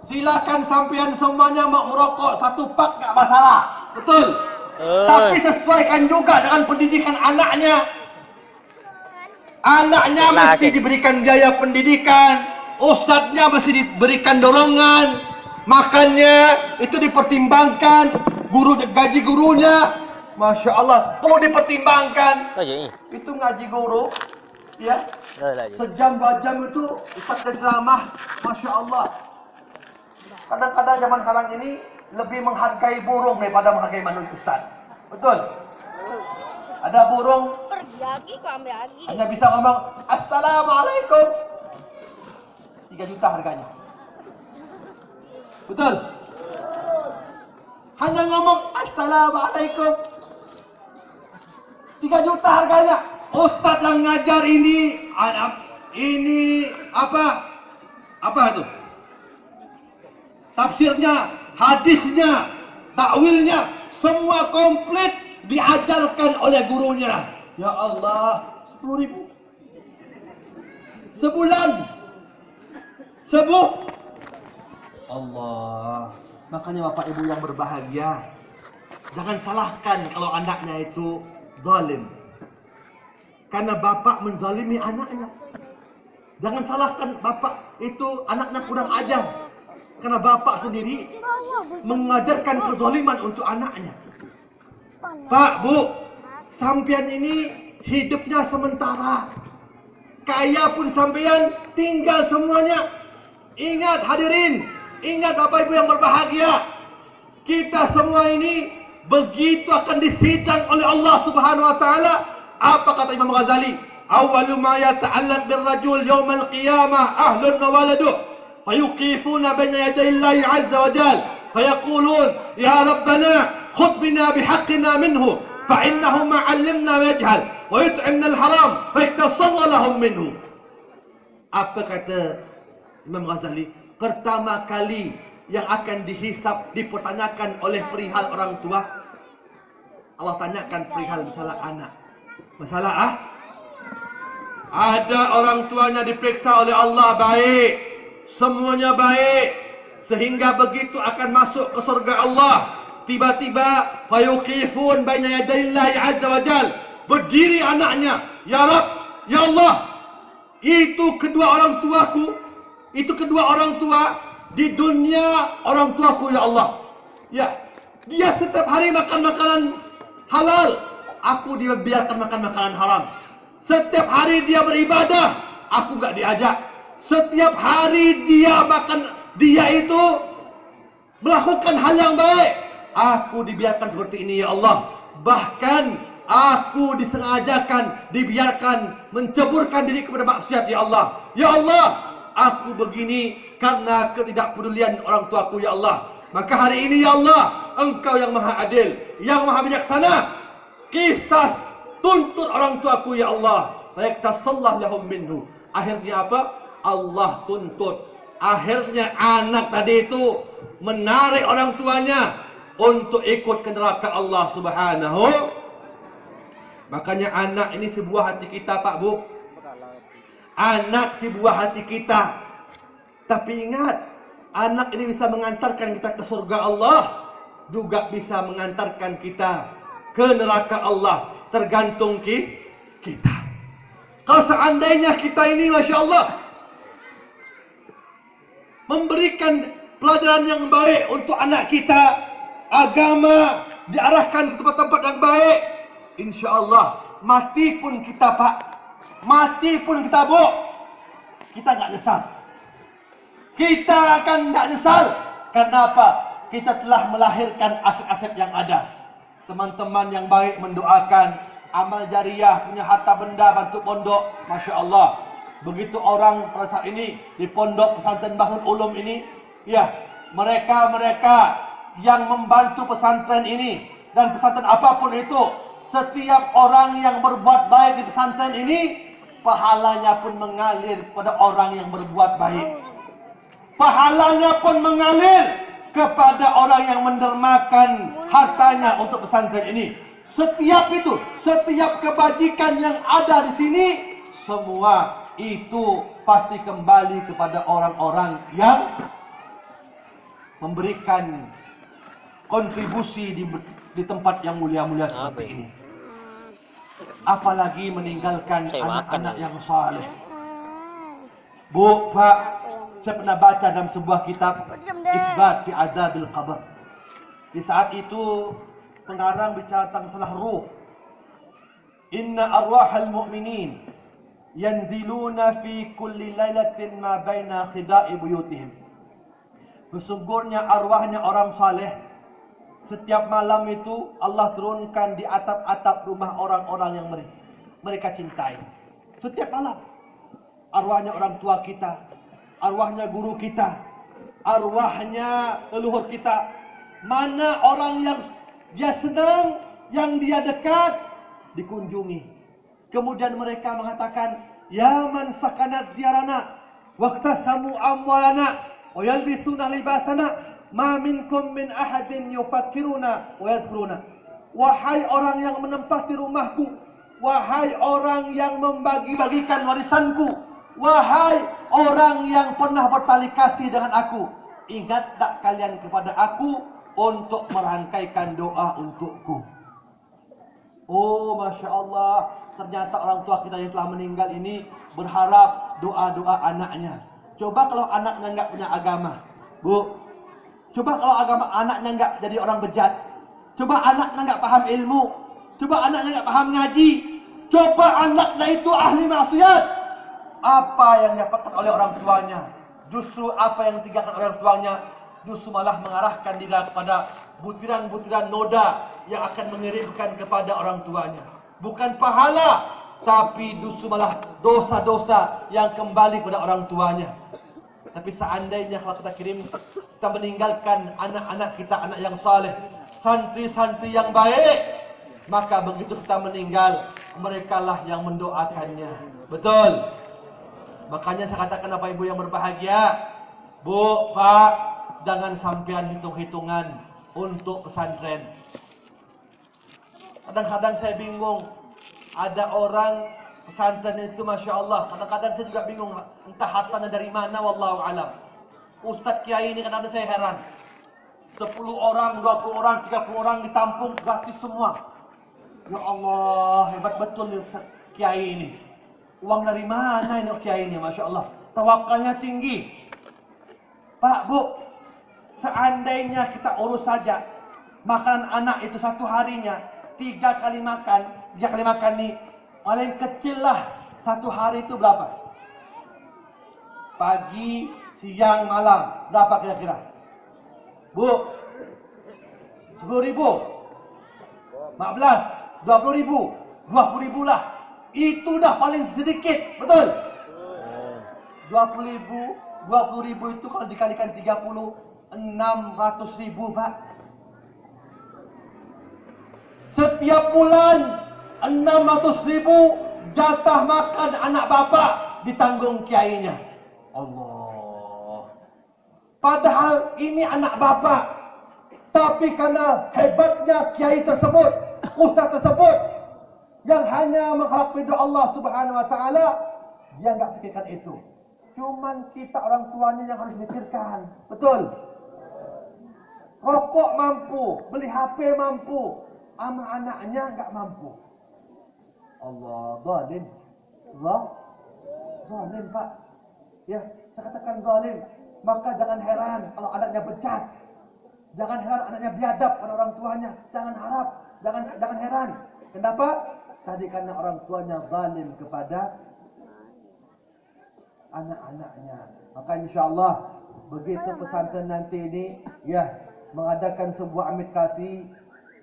Silakan sampean semuanya mau merokok satu pak tak masalah. Betul? Tapi sesuaikan juga dengan pendidikan anaknya. Anaknya mesti diberikan biaya pendidikan. Ustadznya mesti diberikan dorongan. Makannya itu dipertimbangkan. Gaji gurunya, Masya Allah, perlu dipertimbangkan. Itu ngaji guru, ya. Sejam 2 jam itu Ustaz dan ceramah, Masya Allah. Kadang-kadang zaman sekarang ini lebih menghargai burung daripada menghargai manusia Ustaz. Betul? Ada burung Pergi lagi, kok ambil lagi. hanya bisa ngomong Assalamualaikum, 3 juta harganya. Betul? Hanya ngomong Assalamualaikum, 3 juta harganya. Ustaz yang ngajar ini apa itu? Tafsirnya, hadisnya, takwilnya, semua komplit diajarkan oleh gurunya. Ya Allah, 10.000 sebulan. Allah. Makanya Bapak Ibu yang berbahagia, jangan salahkan kalau anaknya itu zalim. Karena bapak menzalimi anaknya. Jangan salahkan bapak itu anaknya kurang ajar. Karena bapak sendiri mengajarkan kezaliman untuk anaknya. Pak, Bu, sampean ini hidupnya sementara. Kaya pun sampean tinggal semuanya. Ingat hadirin, ingat Bapak Ibu yang berbahagia. Kita semua ini begitu akan disidang oleh Allah Subhanahu wa taala. Apa kata Imam Ghazali? Awwalu ma yata'allaq birrajul yawmal qiyamah ahlun wa waladuh fayuqifuna baina yaday Allah 'azza wa jalla fayaqulun ya rabbana khudh bina bihaqqina minhu fa innahu ma 'allamna ma yajhal wa yut'imna al-haram fa yaktasalla lahum minhu. Apa kata Imam Ghazali? Pertama kali yang akan dihisap, dipertanyakan oleh perihal orang tua, Allah tanyakan perihal masalah anak. Masalah ada orang tuanya diperiksa oleh Allah baik, semuanya baik, sehingga begitu akan masuk ke surga Allah, tiba-tiba fayuqifun baina yadayillahi azza wa jal, berdiri anaknya, ya Rabb, ya Allah, itu kedua orang tuaku, itu kedua orang tua di dunia, orang tuaku ya Allah. Ya, dia setiap hari makan makanan halal, aku dibiarkan makan makanan haram. Setiap hari dia beribadah, aku gak diajak. Setiap hari dia itu melakukan hal yang baik, aku dibiarkan seperti ini ya Allah. Bahkan aku disengajakan, dibiarkan menceburkan diri kepada maksiat ya Allah. Ya Allah, aku begini karena ketidakpedulian orang tuaku ya Allah. Maka hari ini ya Allah, Engkau yang maha adil, yang maha bijaksana, kisas tuntut orang tuaku ya Allah. Yaktasallah lahum minhu. Akhirnya apa? Allah tuntut. Akhirnya anak tadi itu menarik orang tuanya untuk ikut ke neraka Allah Subhanahu. Makanya anak ini sebuah hati kita, Pak Bu. Anak sebuah hati kita. Tapi ingat, anak ini bisa mengantarkan kita ke surga Allah, juga bisa mengantarkan kita ke neraka Allah. Tergantung kita. Kalau seandainya kita ini, Masya Allah, memberikan pelajaran yang baik untuk anak kita, agama diarahkan ke tempat-tempat yang baik, insya Allah, mati pun kita, Pak, mati pun kita, Bu, kita nggak nyesal. Kita akan nggak nyesal. Kenapa? Kita telah melahirkan aset-aset yang ada. Teman-teman yang baik mendoakan amal jariah, punya harta benda, bantu pondok, Masya Allah. Begitu orang pada saat ini di pondok pesantren Bahul Ulum ini, ya, mereka yang membantu pesantren ini dan pesantren apapun itu, setiap orang yang berbuat baik di pesantren ini, pahalanya pun mengalir kepada orang yang berbuat baik. Pahalanya pun mengalir kepada orang yang mendermakan hartanya untuk pesantren ini. Setiap itu, setiap kebajikan yang ada di sini, semua itu pasti kembali kepada orang-orang yang memberikan kontribusi di tempat yang mulia-mulia seperti ini. Apalagi meninggalkan anak-anak yang saleh. Bu, Pak, saya pernah baca dalam sebuah kitab Isbat fi Adzabil Qabr. Di saat itu pengarang bicara tentang masalah ruh. Inna arwahal mu'minin yanziluna fi kulli lailatin ma baina khida'i buyutihim. Sesungguhnya arwahnya orang saleh, setiap malam itu Allah turunkan di atap-atap rumah orang-orang yang mereka cintai. Setiap malam. Arwahnya orang tua kita, arwahnya guru kita, arwahnya leluhur kita. Mana orang yang dia senang, yang dia dekat, dikunjungi. Kemudian mereka mengatakan, ya man sakanat diyarana, waqtasamu amwalana, wa yalbisuna libasana, ma minkum min ahadin yufakkiruna wa yadhkuruna. Wahai orang yang menempati rumahku, wahai orang yang membagi-bagikan warisanku, wahai orang yang pernah bertali kasih dengan aku, ingat tak kalian kepada aku untuk merangkaikan doa untukku. Oh, Masya Allah, ternyata orang tua kita yang telah meninggal ini berharap doa-doa anaknya. Coba kalau anaknya enggak punya agama, Bu. Coba kalau agama anaknya enggak jadi orang bejat. Coba anaknya enggak paham ilmu. Coba anaknya enggak paham ngaji. Coba anaknya itu ahli maksiat. Apa yang didapatkan oleh orang tuanya? Justru apa yang ditinggalkan oleh orang tuanya, justru malah mengarahkan dia kepada butiran-butiran noda yang akan mengirimkan kepada orang tuanya. Bukan pahala, tapi justru malah dosa-dosa yang kembali kepada orang tuanya. Tapi seandainya kalau kita meninggalkan anak-anak kita, anak yang saleh, santri-santri yang baik, maka begitu kita meninggal, merekalah yang mendoakannya. Betul. Makanya saya katakan Bapak Ibu yang berbahagia, Bu, Pak, jangan sampean hitung-hitungan untuk pesantren. Kadang-kadang saya bingung, ada orang pesantren itu Masya Allah, kadang-kadang saya juga bingung, entah hartanya dari mana, wallahu alam. Ustadz Kiai ini kadang-kadang saya heran, 10 orang, 20 orang, 30 orang ditampung gratis semua. Ya Allah, hebat betul nih Ustadz Kiai ini. Uang dari mana ini Kiai ini, Masya Allah. Tawakalnya tinggi. Pak, Bu, seandainya kita urus saja makanan anak itu satu harinya 3 kali makan nih, paling kecil lah satu hari itu berapa? Pagi, siang, malam, berapa kira-kira? Bu, 10.000, 15, 20.000, 20.000 lah. Itu dah paling sedikit, betul? 20.000 itu kalau dikalikan 30, 600.000, Pak. Setiap bulan 600.000 jatah makan anak bapak ditanggung kiainya. Allah. Padahal ini anak bapak. Tapi karena hebatnya kiai tersebut, ustaz tersebut, yang hanya mengharap ridha Allah Subhanahu wa taala, dia enggak pikirkan itu. Cuman kita orang tuanya yang harus mikirkan. Betul? Rokok mampu, beli HP mampu, ama anaknya enggak mampu. Allah, zalim. Allah, zalim Pak. Ya, saya katakan zalim. Maka jangan heran kalau anaknya becat. Jangan heran anaknya biadab pada orang tuanya. Jangan heran. Kenapa? Tadi karena orang tuanya zalim kepada anak-anaknya. Maka insya-Allah begitu pesantren nanti ini ya mengadakan sebuah administrasi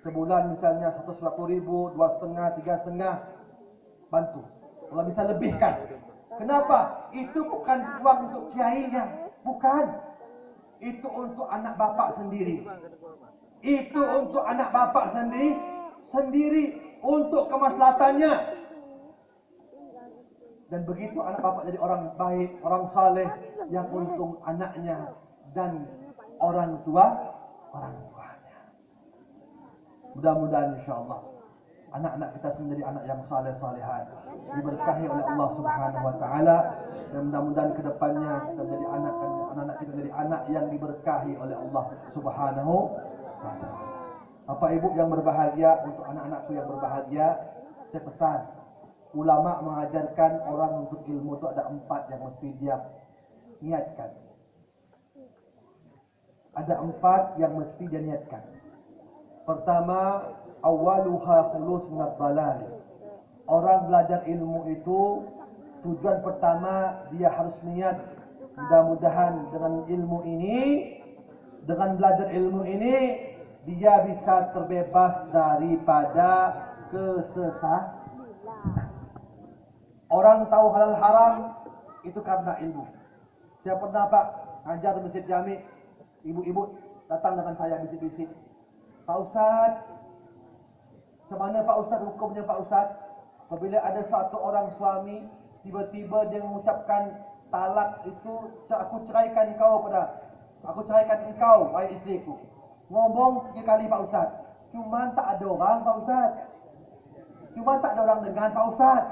sebulan misalnya 150.000, 2,5, 3,5, bantu. Kalau bisa lebihkan. Kenapa? Itu bukan uang untuk kiainya, bukan. Itu untuk anak bapak sendiri. Itu untuk anak bapak sendiri untuk kemaslahatannya. Dan begitu anak bapak jadi orang baik, orang saleh, yang untung anaknya dan orang tuanya. Mudah-mudahan insya-Allah anak-anak kita menjadi anak yang saleh-salehat, diberkahi oleh Allah Subhanahu wa taala, dan mudah-mudahan ke depannya kita menjadi anak-anak kita menjadi anak yang diberkahi oleh Allah Subhanahu wa taala. Bapak Ibu yang berbahagia, untuk anak-anakku yang berbahagia, saya pesan, ulama mengajarkan orang untuk ilmu itu ada 4 yang mesti dia niatkan. Ada 4 yang mesti dia niatkan. Pertama, awaluha khulus minad dalal. Orang belajar ilmu itu tujuan pertama dia harus niat, mudah-mudahan dengan ilmu ini, dengan belajar ilmu ini, dia bisa terbebas daripada kesesatan. Orang tahu halal haram itu karena ilmu. Saya pernah Pak ngajar di Masjid Jami, ibu-ibu datang dengan saya bisik-bisik, Pak Ustaz, macam Pak Ustaz hukumnya Pak Ustaz? Apabila ada satu orang suami tiba-tiba dia mengucapkan talak itu, aku ceraikan engkau wahai isteriku. Ngomong 3 kali Pak Ustaz. Cuma tak ada orang Pak Ustaz. Cuma tak ada orang dengar Pak Ustaz.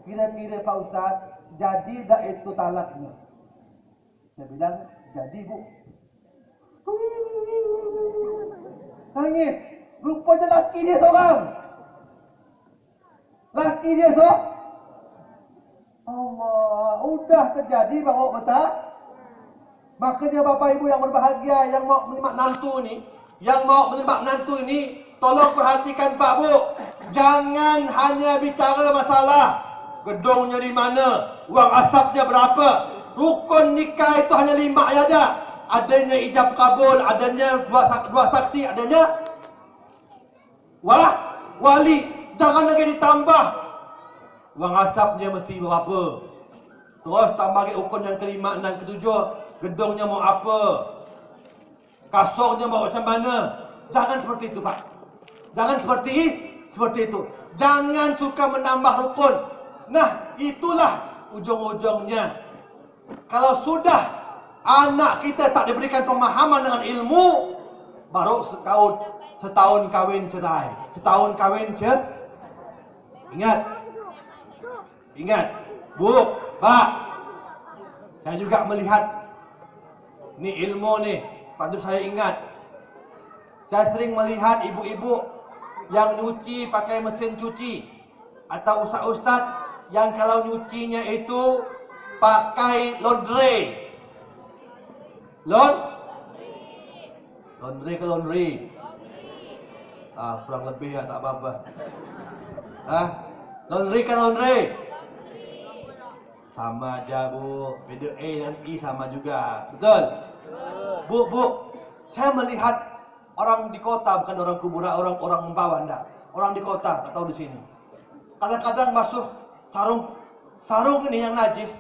Kira-kira Pak Ustaz, jadi dah itu talaknya? Saya bilang, jadi Bu. Nangis. Rupanya laki dia seorang. Laki dia seorang. Allah, udah terjadi baru betul. Makanya Bapak Ibu yang berbahagia, yang mau menerima menantu ini, tolong perhatikan Pak Bu. Jangan hanya bicara masalah gedungnya di mana, uang asapnya berapa. Rukun nikah itu hanya 5 saja. Adanya ijab kabul, adanya dua saksi, adanya wali. Jangan lagi ditambah. Uang asapnya mesti berapa. Terus tambah lagi rukun yang ke-5, 6, ke-7. Gedungnya mau apa? Kasurnya mau macam mana? Jangan seperti itu Pak. Jangan seperti itu. Jangan suka menambah rukun. Nah, itulah ujung-ujungnya. Kalau sudah anak kita tak diberikan pemahaman dengan ilmu, baru setahun kawin cerai. Ingat, Bu, Pak. Saya juga melihat ni ilmu ni, patut saya ingat. Saya sering melihat ibu-ibu yang nyuci pakai mesin cuci, atau ustaz-ustaz yang kalau nyucinya itu pakai laundry. Laundry ke laundry? Kurang lebih ya, tak apa-apa. Laundry ke laundry? Sama aja Bu, beda A dan I sama juga. Betul? Bu, saya melihat orang di kota, bukan orang kuburan, orang bawah enggak. Orang di kota atau di sini. Kadang-kadang masuk sarung ini yang najis.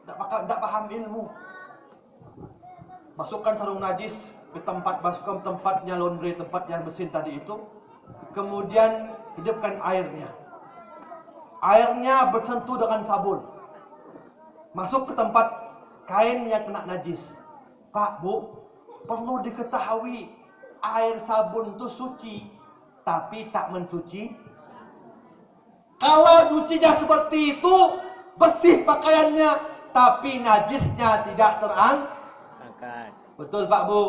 Enggak paham ilmu. Masukkan sarung najis ke tempatnya laundry, tempatnya mesin tadi itu. Kemudian hidupkan airnya. airnya bersentuh dengan sabun, masuk ke tempat kain yang kena najis. Pak, Bu, perlu diketahui air sabun itu suci, tapi tak mensuci. Kalau sucinya seperti itu, bersih pakaiannya, tapi najisnya tidak Angkat. Betul Pak, Bu?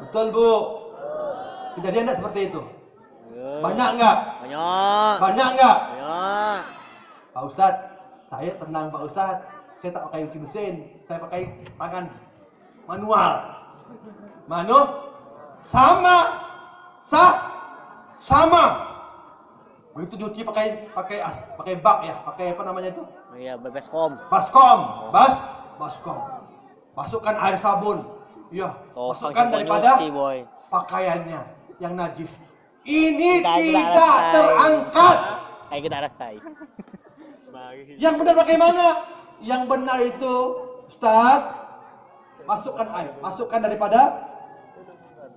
Betul, Bu? Kejadian tidak seperti itu? Banyak enggak? Banyak. Banyak enggak? Banyak. Pak Ustadz, saya tenang Pak Ustadz. Saya tak pakai cuci mesin, saya pakai tangan manual. Sama. Sama. Begitu cuci pakai bak ya, pakai apa namanya itu? Iya, baskom. Baskom. Masukkan air sabun. Iya, Oh, masukkan daripada boy. pakaiannya yang najis. Ini Kita tidak rasai. terangkat. Kayak kita rasai. Yang benar bagaimana? Yang benar itu, Ustaz, masukkan daripada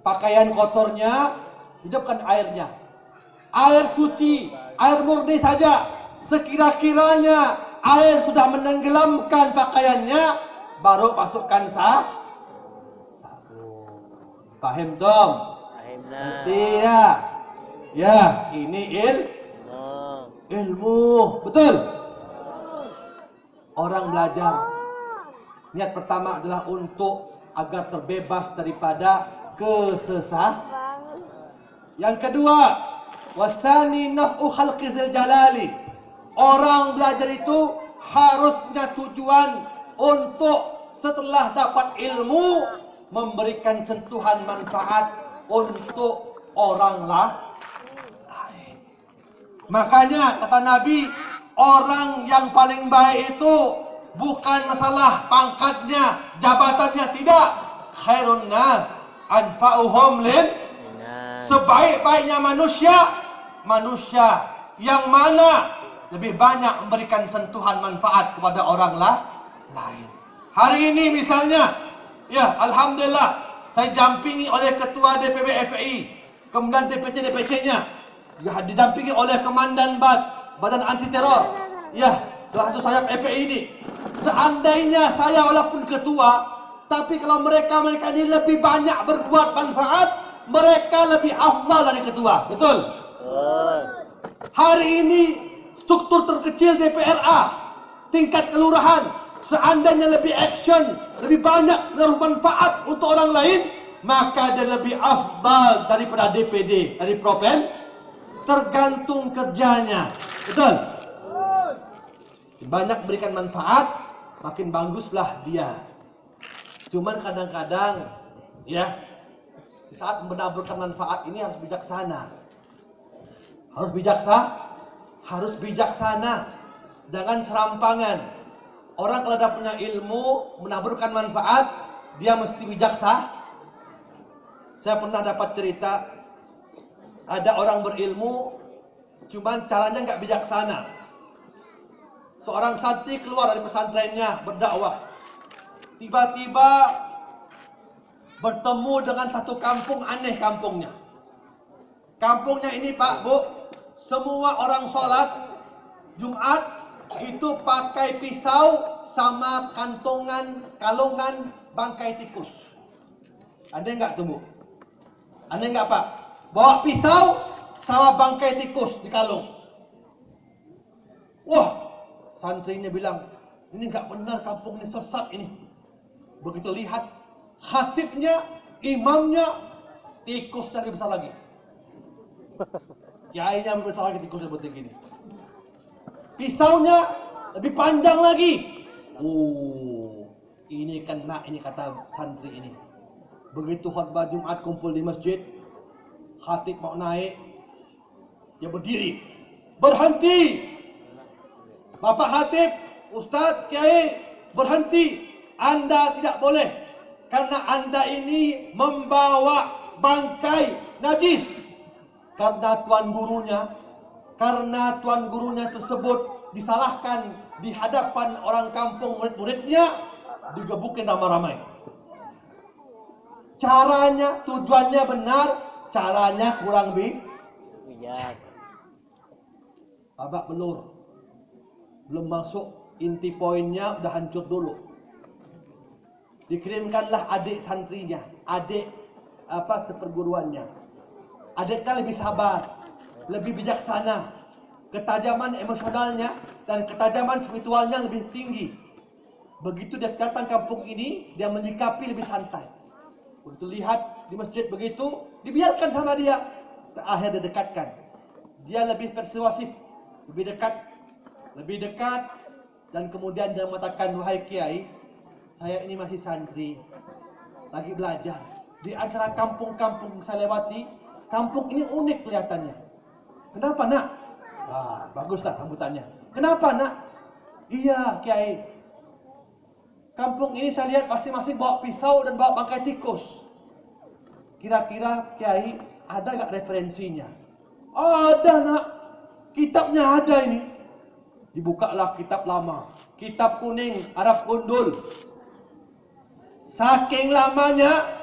pakaian kotornya, hidupkan airnya. Air suci, air murni saja. Sekira-kiranya air sudah menenggelamkan pakaiannya, baru masukkan sabun. Paham, Tom? Ahimna. Tidak. Ya, ini ilmu. Betul. Orang belajar, niat pertama adalah untuk agar terbebas daripada kesesatan. Yang kedua, wasani naf'u khalqi zil jalali. Orang belajar itu harus punya tujuan untuk setelah dapat ilmu memberikan sentuhan manfaat untuk orang lain. Makanya kata Nabi, orang yang paling baik itu bukan masalah pangkatnya, jabatannya, tidak. Khairun nas anfa'uhum lin. Sebaik-baiknya manusia yang mana lebih banyak memberikan sentuhan manfaat kepada orang lain. Hari ini misalnya, ya alhamdulillah, saya didampingi oleh ketua DPB FPI, kemudian DPC-nya, didampingi oleh Komandan Badan Anti Teror, ya salah satu sayap FPI ini. Seandainya saya walaupun ketua, tapi kalau mereka ini lebih banyak berbuat manfaat, mereka lebih afdal dari ketua. Betul? Hari ini struktur terkecil DPRA, tingkat kelurahan, seandainya lebih action, lebih banyak menaruh manfaat untuk orang lain, maka dia lebih afdal daripada DPD, dari provinsi. Tergantung kerjanya. Betul? Banyak berikan manfaat, makin baguslah dia. Cuman kadang-kadang, ya, di saat menaburkan manfaat ini harus bijaksana. Harus bijaksana. Jangan serampangan. Orang kalau ada punya ilmu, menaburkan manfaat, dia mesti bijaksana. Saya pernah dapat cerita, ada orang berilmu, cuman caranya nggak bijaksana. Seorang santri keluar dari pesantrennya berdakwah. Tiba-tiba bertemu dengan satu kampung aneh kampungnya. Kampungnya ini Pak, Bu, semua orang sholat Jumat itu pakai pisau sama kalungan bangkai tikus. Aneh nggak tuh, Bu? Aneh nggak Pak? Bawa pisau sama bangkai tikus di kalung. Wah, santrinya bilang, ini nggak benar, kampung ini sesat ini. Begitu lihat khatibnya, imamnya, tikus lebih besar lagi. Kiainya lebih besar lagi, tikusnya seperti gini. Pisaunya lebih panjang lagi. Ini kena, ini kata santri ini. Begitu khutbah Jumat kumpul di masjid, khatib mau naik, dia berdiri, berhenti. Bapak khatib, Ustaz, Kiai, berhenti. Anda tidak boleh, karena Anda ini membawa bangkai najis. Karena tuan gurunya tersebut disalahkan di hadapan orang kampung, murid-muridnya, digebukin ramai-ramai. Caranya, tujuannya benar, caranya kurang bijak. babak belur. Belum masuk inti poinnya udah hancur dulu. Dikirimkanlah adik santrinya, adik seperguruannya. Adiknya lebih sabar, lebih bijaksana, ketajaman emosionalnya dan ketajaman spiritualnya lebih tinggi. Begitu dia datang kampung ini, dia menyikapi lebih santai. Untuk lihat di masjid begitu, dibiarkan sama dia. Terakhir didekatkan. Dia lebih persuasif, lebih dekat, dan kemudian dia mengatakan, wahai kiai, saya ini masih santri, lagi belajar. Di antara kampung-kampung saya lewati, kampung ini unik kelihatannya. Kenapa nak? Baguslah sambutannya. Kenapa nak? Iya kiai, kampung ini saya lihat masing-masing bawa pisau dan bawa bangkai tikus. Kira-kira kiai ada gak referensinya? Ada nak, kitabnya ada ini. Dibukalah kitab lama, kitab kuning Arab gundul. Saking lamanya,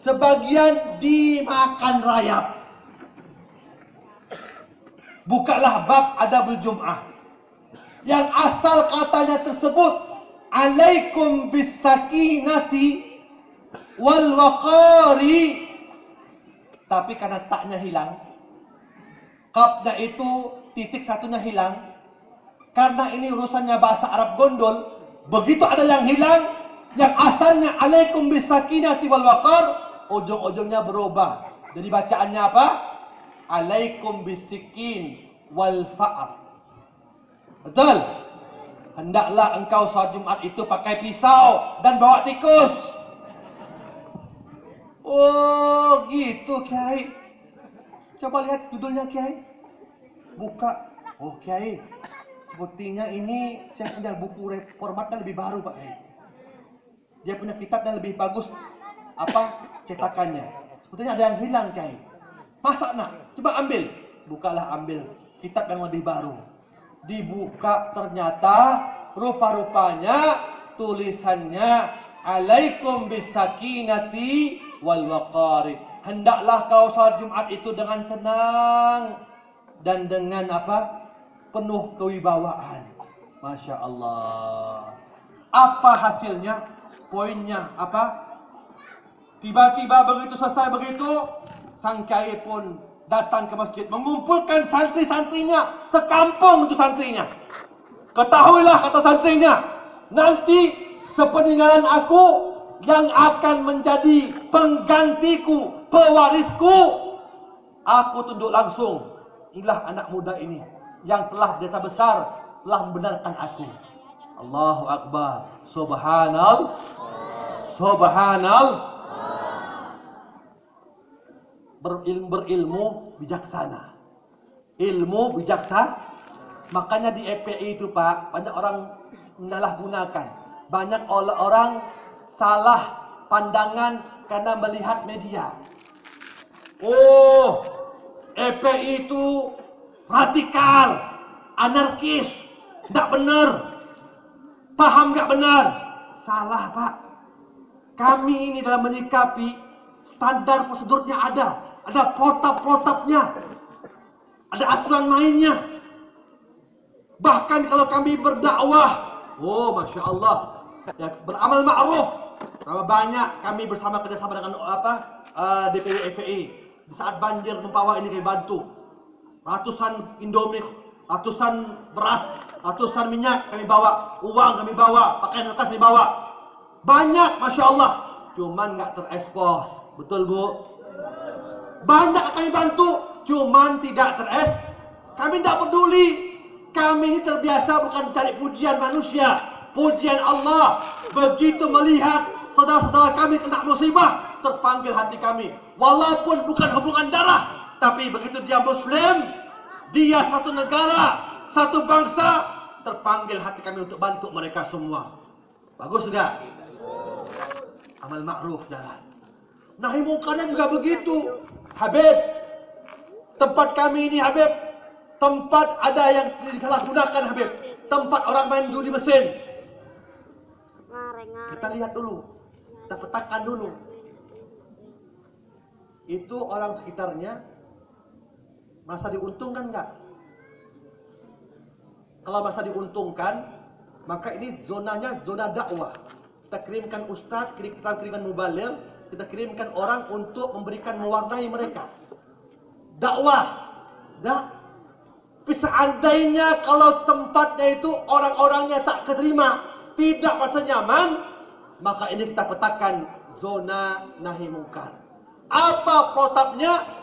sebagian dimakan rayap. Bukalah bab adabul jum'ah, yang asal katanya tersebut, alaikum bisakinati wal waqari. Tapi karena taknya hilang, kapnya itu titik satunya hilang. Karena ini urusannya bahasa Arab gondol, begitu ada yang hilang, yang asalnya alaikum bisakinati wal waqar, ujung-ujungnya berubah. Jadi bacaannya apa? Alaikum bisikin wal fa'ar. Betul? Hendaklah engkau salat Jumat itu pakai pisau dan bawa tikus. Oh gitu kiai. Coba lihat judulnya kiai. Buka. Oh kiai, sepertinya ini saya punya buku formatnya lebih baru Pak Kiai. Dia punya kitab yang lebih bagus cetakannya. Sepertinya ada yang hilang kiai. Masa nak? Coba ambil. Bukalah, ambil kitab yang lebih baru. Dibuka, ternyata rupa-rupanya tulisannya alaikum bisakinati wal waqari. Hendaklah kau salat Jumat itu dengan tenang dan dengan penuh kewibawaan. Masya Allah. Apa hasilnya? Poinnya apa? Tiba-tiba begitu selesai begitu, sang kiai pun datang ke masjid, mengumpulkan santri-santrinya, sekampung itu santrinya. Ketahuilah kata santrinya, nanti sepeninggalan aku yang akan menjadi penggantiku, pewarisku, aku tunduk langsung. Inilah anak muda ini yang telah desa besar, telah membenarkan aku. Allahu Akbar. Subhanallah. Subhanallah. Berilmu bijaksana. Ilmu bijaksana. Makanya di EPI itu Pak, banyak orang menyalahgunakan. Banyak orang salah pandangan karena melihat media. Oh, EPI itu radikal, anarkis, tidak benar. Paham tidak benar? Salah Pak. Kami ini dalam menyikapi, standar prosedurnya ada protap-protapnya, ada aturan mainnya. Bahkan kalau kami berdakwah, oh Masya Allah, ya, beramal ma'ruf. Berapa banyak kami bersama kerjasama dengan DPW FPI. Di saat banjir Mempawah ini kami bantu. Ratusan Indomie, ratusan beras, ratusan minyak kami bawa, uang kami bawa, pakaian bekas kami bawa. Banyak Masya Allah, cuman nggak terekspos. Betul Bu? Banyak kami bantu, cuman tidak Kami tidak peduli. Kami ini terbiasa bukan cari pujian manusia, pujian Allah. Begitu melihat saudara-saudara kami kena musibah, terpanggil hati kami. Walaupun bukan hubungan darah, tapi begitu dia Muslim, dia satu negara, satu bangsa, terpanggil hati kami untuk bantu mereka semua. Bagus enggak? Amal ma'ruf jalan. Nahi mungkarnya juga begitu. Habib, tempat kami ini Habib, tempat ada yang disalahgunakan Habib. Tempat orang main judi mesin. Kita lihat dulu, kita petakan dulu. Itu orang sekitarnya merasa diuntungkan enggak? Kalau masa diuntungkan, maka ini zonanya zona dakwah. Kita kirimkan ustaz, kita kirimkan mubaligh, kita kirimkan orang untuk memberikan mewarnai mereka. Dakwah. Tapi seandainya kalau tempatnya itu orang-orangnya tak keterima, tidak merasa nyaman, maka ini kita petakan zona nahi mungkar. Apa protapnya?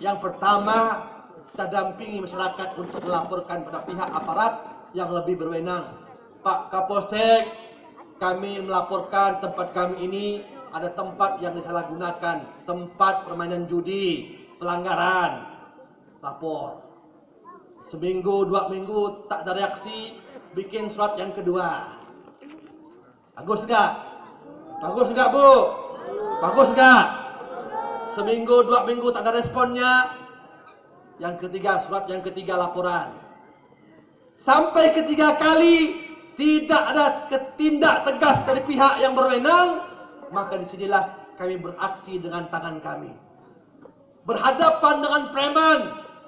Yang pertama, kita dampingi masyarakat untuk melaporkan pada pihak aparat yang lebih berwenang. Pak Kapolsek, kami melaporkan tempat kami ini ada tempat yang disalahgunakan, tempat permainan judi, pelanggaran. Lapor. Seminggu, 2 minggu tak ada reaksi, bikin surat yang kedua. Bagus enggak? Bagus enggak, Bu? Bagus enggak? Seminggu, 2 minggu tak ada responnya. Yang ketiga, surat yang ketiga laporan. Sampai ketiga kali tidak ada tindak tegas dari pihak yang berwenang, maka disinilah kami beraksi dengan tangan kami. Berhadapan dengan preman.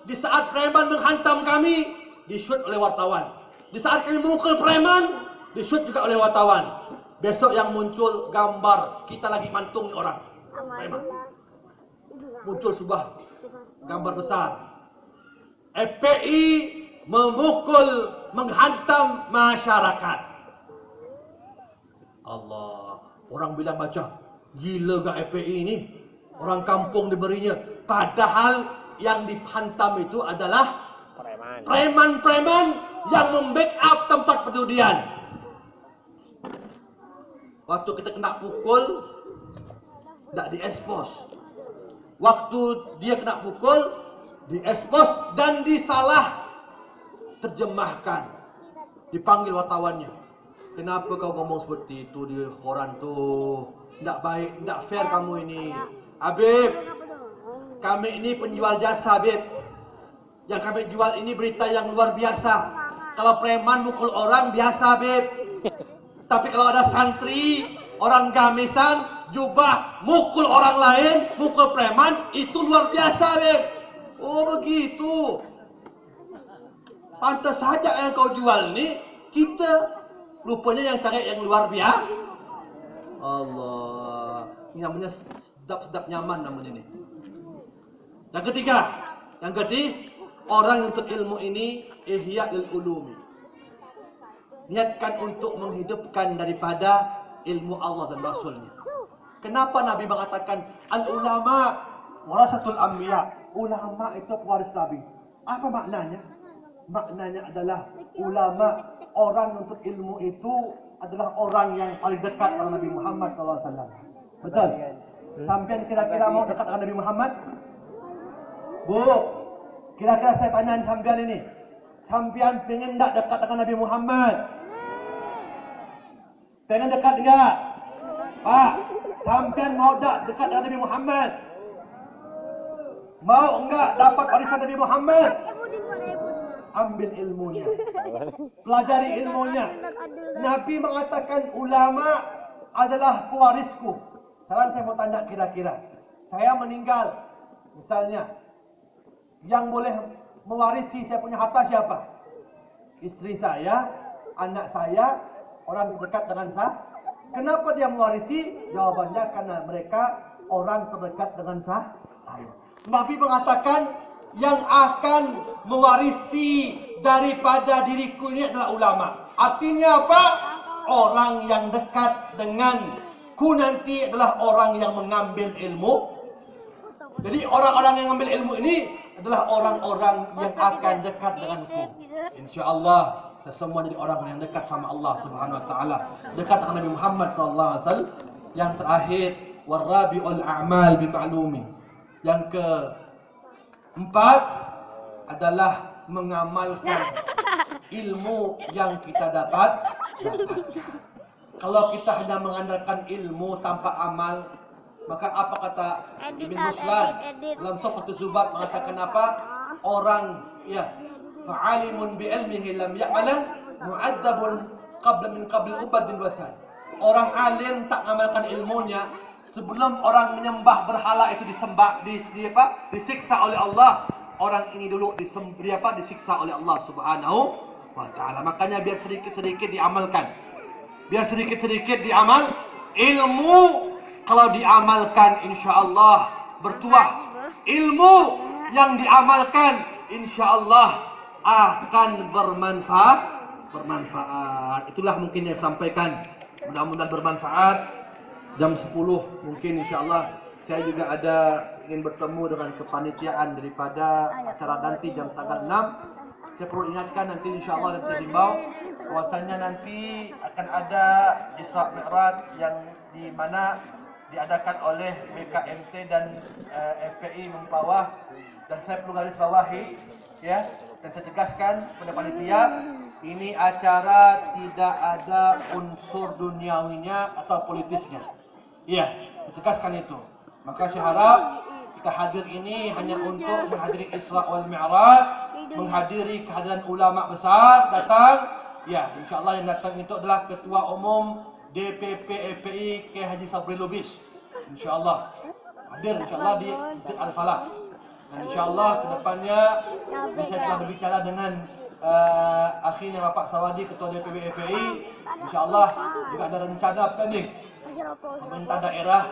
Di saat preman menghantam kami, di-shoot oleh wartawan. Di saat kami memukul preman, di-shoot juga oleh wartawan. Besok yang muncul gambar kita lagi mantung orang preman. Muncul sebuah gambar besar. FPI memukul, menghantam masyarakat. Allah, orang bilang baca, gila gak FPI ini? Orang kampung diberinya. Padahal yang dihantam itu adalah preman-preman yang membackup tempat perjudian. Waktu kita kena pukul, tak diekspos. Waktu dia kena pukul, diekspos dan disalah terjemahkan. Dipanggil wartawannya. Kenapa kau ngomong seperti itu di koran tuh? Tak baik, tak fair kamu ini. Habib, kami ini penjual jasa, Habib. Yang kami jual ini berita yang luar biasa. Kalau preman mukul orang biasa, Habib. Tapi kalau ada santri, orang gamisan, jubah, mukul orang lain, mukul preman, itu luar biasa, Habib. Oh begitu. Pantas saja yang kau jual ini, kita rupanya yang cari yang luar biasa. Allah, ini namanya sedap-sedap nyaman namanya ini. Yang ketiga, orang untuk ilmu ini ihya lil ulumi. Niatkan untuk menghidupkan daripada ilmu Allah dan Rasulnya. Kenapa Nabi mengatakan al-ulama warasatul anbiya? Ulama itu pewaris Nabi. Apa maknanya? Maknanya adalah ulama, orang untuk ilmu itu adalah orang yang paling dekat dengan Nabi Muhammad SAW. Betul? Sampai kira-kira mau dekat dengan Nabi Muhammad? Bu, kira-kira saya tanya sampean ini. Sampean pengen tak dekat dengan Nabi Muhammad? Pengen dekat enggak? Pak, sampean mau tak dekat dengan Nabi Muhammad? Mau enggak dapat warisan Nabi Muhammad? Ambil ilmunya. Pelajari ilmunya. Nabi mengatakan ulama adalah pewarisku. Sekarang saya mau tanya kira-kira. Saya meninggal. Misalnya, yang boleh mewarisi saya punya harta siapa? Istri saya, anak saya, orang terdekat dengan saya. Kenapa dia mewarisi? Jawabannya karena mereka orang terdekat dengan saya. Nabi mengatakan yang akan mewarisi daripada diriku ini adalah ulama. Artinya apa? Orang yang dekat denganku nanti adalah orang yang mengambil ilmu. Jadi orang-orang yang mengambil ilmu ini adalah orang-orang yang akan dekat denganku. InsyaAllah kita semua jadi orang yang dekat sama Allah Subhanahu Wa Taala, dekat dengan Nabi Muhammad Sallallahu Alaihi Wasallam. Yang terakhir, warabiul a'mal bima'lumi. Yang keempat adalah mengamalkan ilmu yang kita dapat. Kalau kita hanya mengandalkan ilmu tanpa amal, maka apa kata Ibn Muslan dalam Sofatu Zubat mengatakan apa? Orang fa'alimun bi'ilmihi lam ya'malan mu'adzabun qabla ubadin wasan. Orang alim tak mengamalkan ilmunya, sebelum orang menyembah berhala itu disiksa oleh Allah. Orang ini dulu disiksa oleh Allah Subhanahu wa ta'ala. Makanya biar sedikit-sedikit diamalkan. Biar sedikit-sedikit diamal. Ilmu kalau diamalkan insyaallah bertuah. Ilmu yang diamalkan insyaallah akan bermanfaat. Itulah mungkin yang sampaikan. Mudah-mudahan bermanfaat. Jam 10 mungkin insyaallah saya juga ada ingin bertemu dengan kepanitiaan daripada acara nanti jam tanggal 6. Saya perlu ingatkan nanti insyaallah nanti himbau bahwasanya nanti akan ada Isra Mi'raj yang di mana diadakan oleh BKMT dan FPI Mempawah, dan saya perlu garis bawahi ya, dan saya tegaskan kepada panitia, ini acara tidak ada unsur duniawinya atau politisnya. Iya, tegaskan itu. Maka saya harap kita hadir ini hanya untuk menghadiri Isra wal Mi'raj, menghadiri kehadiran ulama besar datang. Ya, insyaallah yang datang itu adalah Ketua Umum DPP FPI K. Haji Sabri Lubis. InsyaAllah hadir insyaallah di Masjid Al-Falah. Dan insyaallah kedepannya saya telah berbicara dengan akhirnya Bapak Sawadi Ketua DPP FPI. Insyaallah juga ada rencana planning pemerintah daerah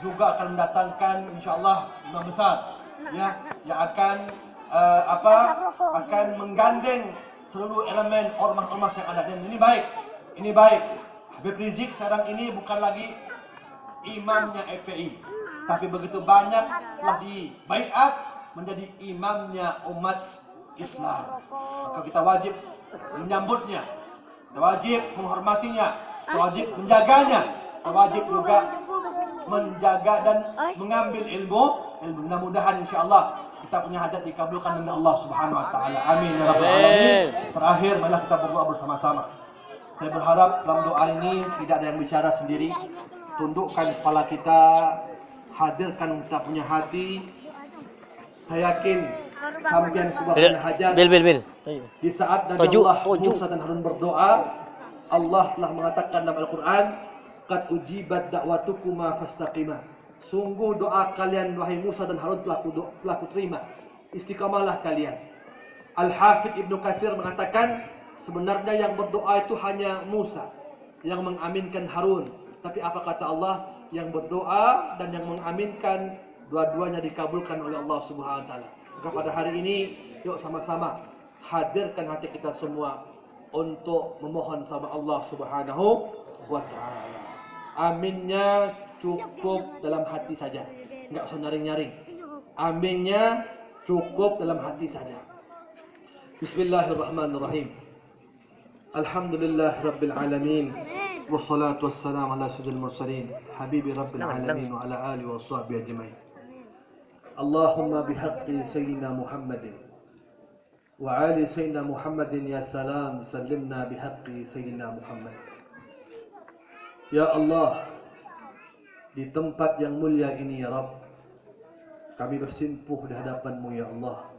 juga akan mendatangkan insyaallah imam besar ya yang akan akan menggandeng seluruh elemen ormas-ormas yang ada, dan ini baik. Ini baik. Habib Rizik sekarang ini bukan lagi imamnya FPI, tapi begitu banyak telah dibaiat menjadi imamnya umat Islam. Maka kita wajib menyambutnya, kita wajib menghormatinya, kita wajib menjaganya, kita wajib juga menjaga dan mengambil ilmu. Mudah-mudahan insyaallah kita punya hajat dikabulkan dengan Allah Subhanahu wa taala. Amin ya rabbal alamin. Terakhir marilah kita berdoa bersama-sama. Saya berharap dalam doa ini tidak ada yang bicara sendiri. Tundukkan kepala kita, hadirkan kita punya hati. Saya yakin sampean sudah punya hajat. Bil. Di saat Nabi Allah Musa dan Harun berdoa, Allah telah mengatakan dalam Al-Quran, "Qad ujibat da'watukuma fastaqima." Sungguh doa kalian wahai Musa dan Harun telah kuterima. Istiqamalah kalian. Al-Hafidh Ibnu Katsir mengatakan sebenarnya yang berdoa itu hanya Musa yang mengaminkan Harun. Tapi apa kata Allah? Yang berdoa dan yang mengaminkan dua-duanya dikabulkan oleh Allah Subhanahu wa taala. Maka pada hari ini yuk sama-sama hadirkan hati kita semua untuk memohon sama Allah Subhanahu wa taala. Aminnya cukup dalam hati saja, enggak usah nyaring-nyaring. Aminnya cukup dalam hati saja. Bismillahirrahmanirrahim. Alhamdulillah rabbil alamin. Wassalatu wassalamu ala sayyidil mursalin habibi rabbil alamin wa ala alihi washabbihi ajmain. Allahumma bihaqqi sayyidina Muhammadin wa ali sayyidina Muhammadin ya salam sallimna bihaqqi sayyidina Muhammad. Ya Allah, di tempat yang mulia ini ya Rabb, kami bersimpuh di hadapan-Mu ya Allah,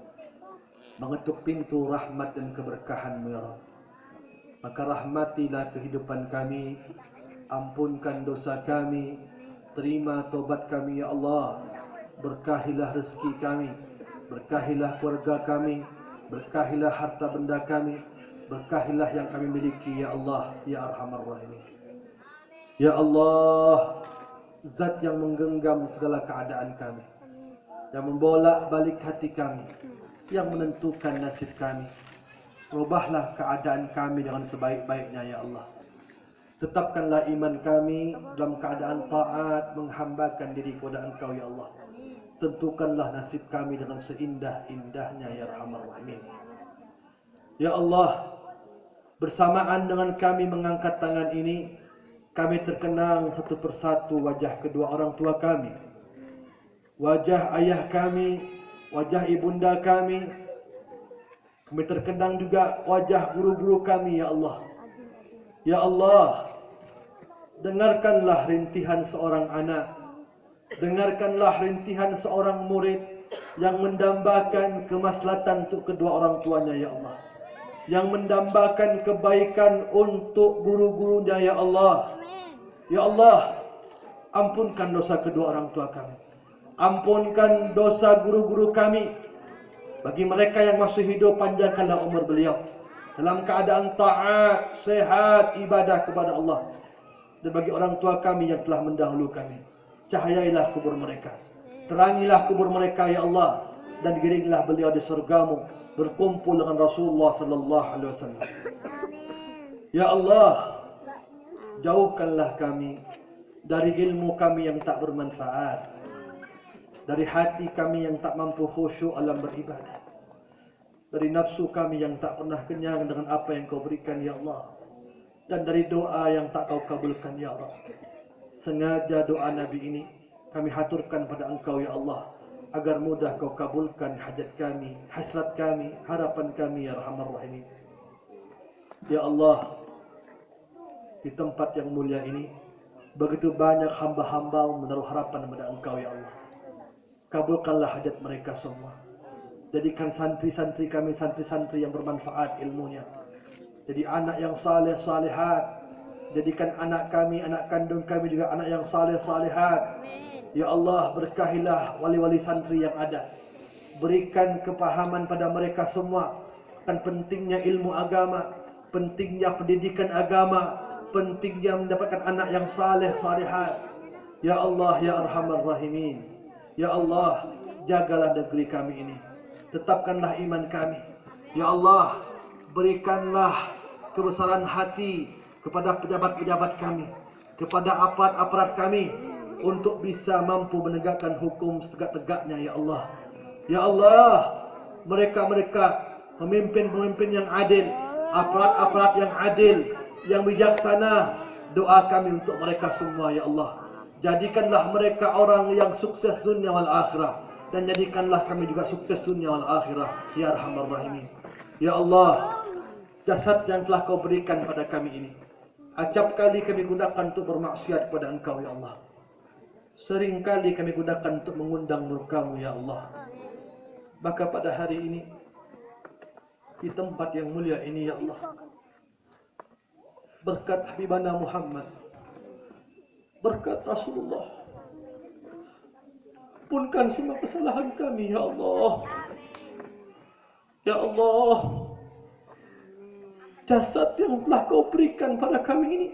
mengetuk pintu rahmat dan keberkahan-Mu ya Rabb. Maka rahmatilah kehidupan kami, ampunkan dosa kami, terima taubat kami ya Allah, berkahilah rezeki kami, berkahilah keluarga kami, berkahilah harta benda kami, berkahilah yang kami miliki ya Allah ya Arhamar Rahimin. Ya Allah, Zat yang menggenggam segala keadaan kami, yang membolak-balik hati kami, yang menentukan nasib kami. Rubahlah keadaan kami dengan sebaik-baiknya ya Allah. Tetapkanlah iman kami dalam keadaan taat, menghambakan diri kepada Engkau ya Allah. Tentukanlah nasib kami dengan seindah-indahnya ya Arhamar Rahimin. Ya Allah, bersamaan dengan kami mengangkat tangan ini, kami terkenang satu persatu wajah kedua orang tua kami, wajah ayah kami, wajah ibunda kami. Kami terkenang juga wajah guru-guru kami ya Allah. Ya Allah, dengarkanlah rintihan seorang anak, dengarkanlah rintihan seorang murid yang mendambakan kemaslahatan untuk kedua orang tuanya ya Allah, yang mendambakan kebaikan untuk guru-gurunya ya Allah. Ya Allah, ampunkan dosa kedua orang tua kami, ampunkan dosa guru-guru kami. Bagi mereka yang masih hidup, panjangkanlah umur beliau, dalam keadaan taat, sehat, ibadah kepada Allah. Dan bagi orang tua kami yang telah mendahulu kami, cahayailah kubur mereka, terangilah kubur mereka ya Allah, dan giringlah beliau di surgamu berkumpul dengan Rasulullah sallallahu alaihi wasallam. Ya Allah, jauhkanlah kami dari ilmu kami yang tak bermanfaat, dari hati kami yang tak mampu khusyuk dalam beribadah, dari nafsu kami yang tak pernah kenyang dengan apa yang kau berikan ya Allah, dan dari doa yang tak kau kabulkan ya Allah. Sengaja doa Nabi ini kami haturkan pada Engkau ya Allah, agar mudah kau kabulkan hajat kami, hasrat kami, harapan kami ya Arhamar Rahimin. Ya Allah, di tempat yang mulia ini begitu banyak hamba-hamba menaruh harapan kepada Engkau ya Allah. Kabulkanlah hajat mereka semua. Jadikan santri-santri kami santri-santri yang bermanfaat ilmunya. Jadi anak yang saleh salihat. Jadikan anak kami, anak kandung kami juga anak yang saleh salihat. Ya Allah, berkahilah wali-wali santri yang ada. Berikan kepahaman pada mereka semua akan pentingnya ilmu agama, pentingnya pendidikan agama, pentingnya mendapatkan anak yang saleh salihat. Ya Allah, ya Arhamar Rahimin. Ya Allah, jagalah negeri kami ini. Tetapkanlah iman kami. Ya Allah, berikanlah kebesaran hati kepada pejabat-pejabat kami, kepada aparat-aparat kami, untuk bisa mampu menegakkan hukum setegak-tegaknya ya Allah. Ya Allah, mereka-mereka pemimpin-pemimpin yang adil, aparat-aparat yang adil, yang bijaksana, doa kami untuk mereka semua ya Allah. Jadikanlah mereka orang yang sukses dunia wal akhirah, dan jadikanlah kami juga sukses dunia wal akhirah ya Arhamar Rahimin. Ya Allah, jasad yang telah kau berikan pada kami ini, acap kali kami gunakan untuk bermaksiat kepada Engkau ya Allah. Sering kali kami gunakan untuk mengundang murka-Mu ya Allah. Maka pada hari ini, di tempat yang mulia ini ya Allah, berkat Habibana Muhammad, berkat Rasulullah, ampunkan semua kesalahan kami ya Allah. Ya Allah, jasad yang telah kau berikan pada kami ini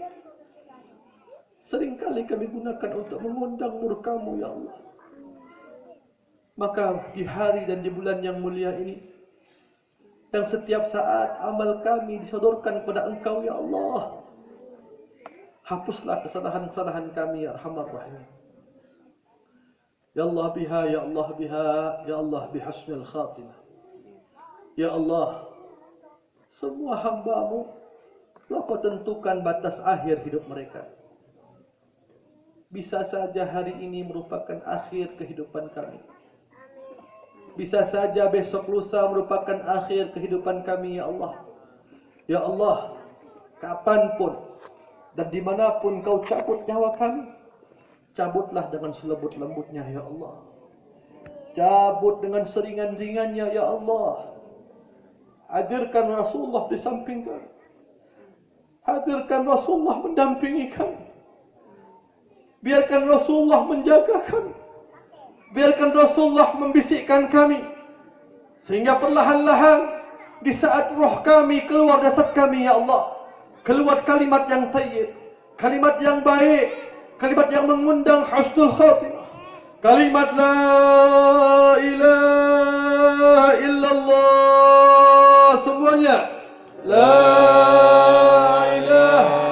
seringkali kami gunakan untuk mengundang murka-Mu ya Allah. Maka di hari dan di bulan yang mulia ini, yang setiap saat amal kami disodorkan kepada Engkau ya Allah, hapuslah kesalahan-kesalahan kami ya Arhamar Rahim. Ya Allah biha, ya Allah biha, ya Allah bihasnil khatimah. Ya Allah, semua hamba-Mu telah Kau tentukan batas akhir hidup mereka. Bisa saja hari ini merupakan akhir kehidupan kami. Bisa saja besok lusa merupakan akhir kehidupan kami ya Allah. Ya Allah, kapanpun dan dimanapun Kau cabut nyawa kami, cabutlah dengan selembut-lembutnya ya Allah. Cabut dengan seringan-ringannya ya Allah. Hadirkan Rasulullah di samping kami. Hadirkan Rasulullah mendampingi kami. Biarkan Rasulullah menjaga kami. Biarkan Rasulullah membisikkan kami, sehingga perlahan-lahan di saat roh kami keluar jasad kami ya Allah, keluar kalimat yang thayyib, kalimat yang baik, kalimat yang mengundang husnul khatimah, kalimat la ilaha illallah semuanya. La ilaha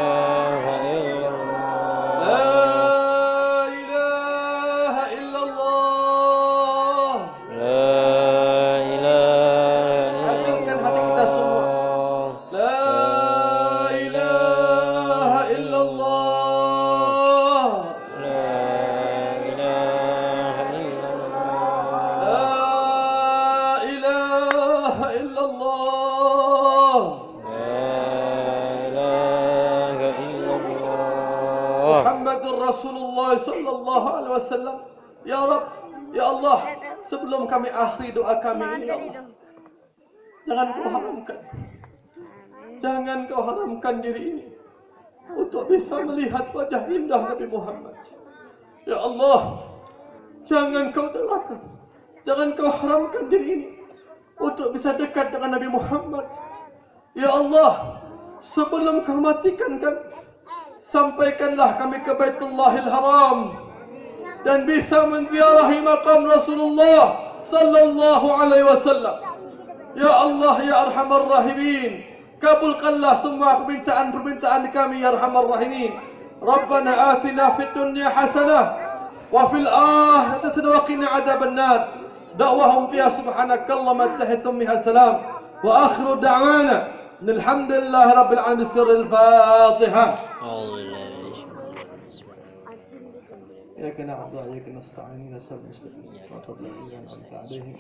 Rasulullah sallallahu alaihi wasallam. Ya Rabb, ya Allah, sebelum kami akhiri doa kami ini ya Allah, jangan Kau haramkan, jangan Kau haramkan diri ini untuk bisa melihat wajah indah Nabi Muhammad. Ya Allah, jangan Kau derakan, jangan Kau haramkan diri ini untuk bisa dekat dengan Nabi Muhammad. Ya Allah, sebelum kau matikan kami, sampaikanlah kami ke Baitullahil Haram dan bisa menziarahi makam Rasulullah sallallahu alaihi wasallam. Ya Allah, ya Arhamar Rahimin, kabulkanlah semua permintaan-permintaan kami ya Arhamar Rahimin. Rabbana atina fid dunya hasanah wa fil akhirati hasanah wa qina adzaban nar. Da'wahum fiha subhanakallahumma tahiyatum biha salam wa akhiru da'wana alhamdulillahi rabbil alamin. Sirrul Fatihah. إياك نعبد وإياك نستعين نسأل المستقيم صراط الذين أنعمت عليهم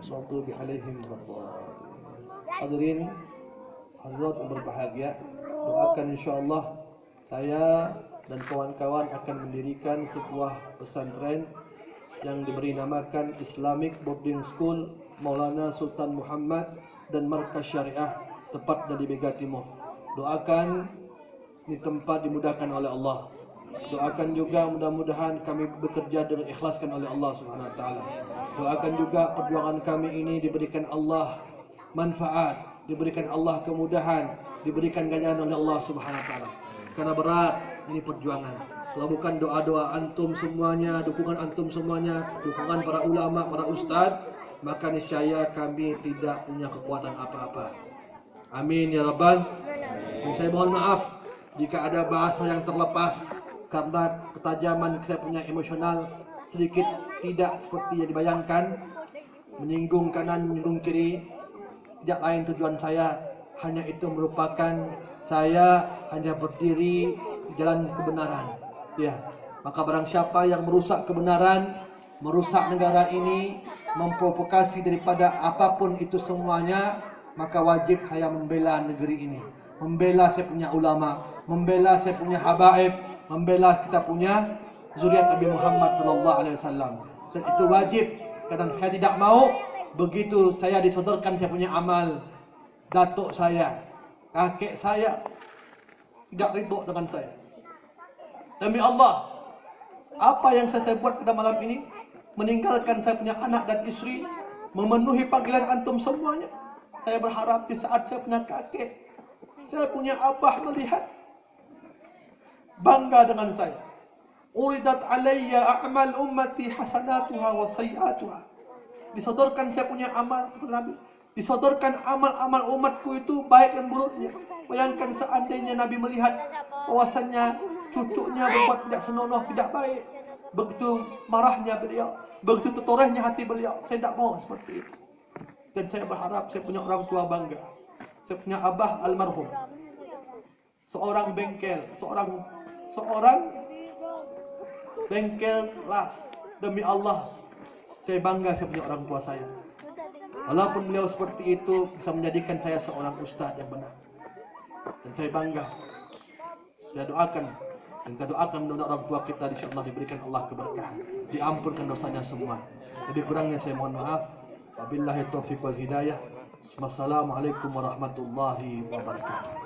المغضوب عليهم ولا الضالين. Hadirin hadirat yang berbahagia, doakan insyaallah saya dan kawan-kawan akan mendirikan sebuah pesantren yang diberi namakan Islamic Boarding School Maulana Sultan Muhammad dan Markas Syariah tepatnya di Bega Timur. Doakan ini tempat dimudahkan oleh Allah. Doakan juga mudah-mudahan kami bekerja dengan ikhlaskan oleh Allah Subhanahu wa taala. Doakan juga perjuangan kami ini diberikan Allah manfaat, diberikan Allah kemudahan, diberikan ganjaran oleh Allah Subhanahu wa taala. Karena berat ini perjuangan. Kalau bukan doa-doa antum semuanya, dukungan antum semuanya, dukungan para ulama, para ustaz, maka niscaya kami tidak punya kekuatan apa-apa. Amin ya rabbal. Dan saya mohon maaf jika ada bahasa yang terlepas karena ketajaman saya punya emosional sedikit tidak seperti yang dibayangkan, menyinggung kanan, menyinggung kiri. Tidak lain tujuan saya, hanya itu merupakan saya hanya berdiri di jalan kebenaran. Ya, maka barang siapa yang merusak kebenaran, merusak negara ini, memprovokasi daripada apapun itu semuanya, maka wajib saya membela negeri ini, membela saya punya ulama, membela saya punya habaib, membela kita punya zuriat Nabi Muhammad sallallahu alaihi wasallam. Dan itu wajib. Kadang saya tidak mau begitu saya disodorkan saya punya amal, datuk saya, kakek saya tidak ridho dengan saya. Demi Allah, apa yang saya buat pada malam ini, meninggalkan saya punya anak dan istri, memenuhi panggilan antum semuanya. Saya berharap di saat saya punya kakek, saya punya abah melihat, bangga dengan saya. Uridat alayya a'mal ummati hasanatuha wa sayiatuha. Disodorkan saya punya amal kepada Nabi. Disodorkan amal-amal umatku itu baik dan buruknya. Bayangkan seandainya Nabi melihat bahwasannya cucunya berbuat tidak senonoh, tidak baik. Begitu marahnya beliau, begitu tertorehnya hati beliau. Saya tidak mau seperti itu. Dan saya berharap saya punya orang tua bangga. Saya punya abah almarhum, seorang bengkel, seorang bengkel las. Demi Allah, saya bangga saya punya orang tua saya. Walaupun beliau seperti itu bisa menjadikan saya seorang ustaz yang benar. Dan saya bangga. Saya doakan dan kita doakan mudah-mudahan orang tua kita insyaallah diberikan Allah keberkahan, diampunkan dosanya semua. Lebih kurangnya saya mohon maaf. Wabillahi taufiq wal hidayah. Wassalamualaikum warahmatullahi wabarakatuh.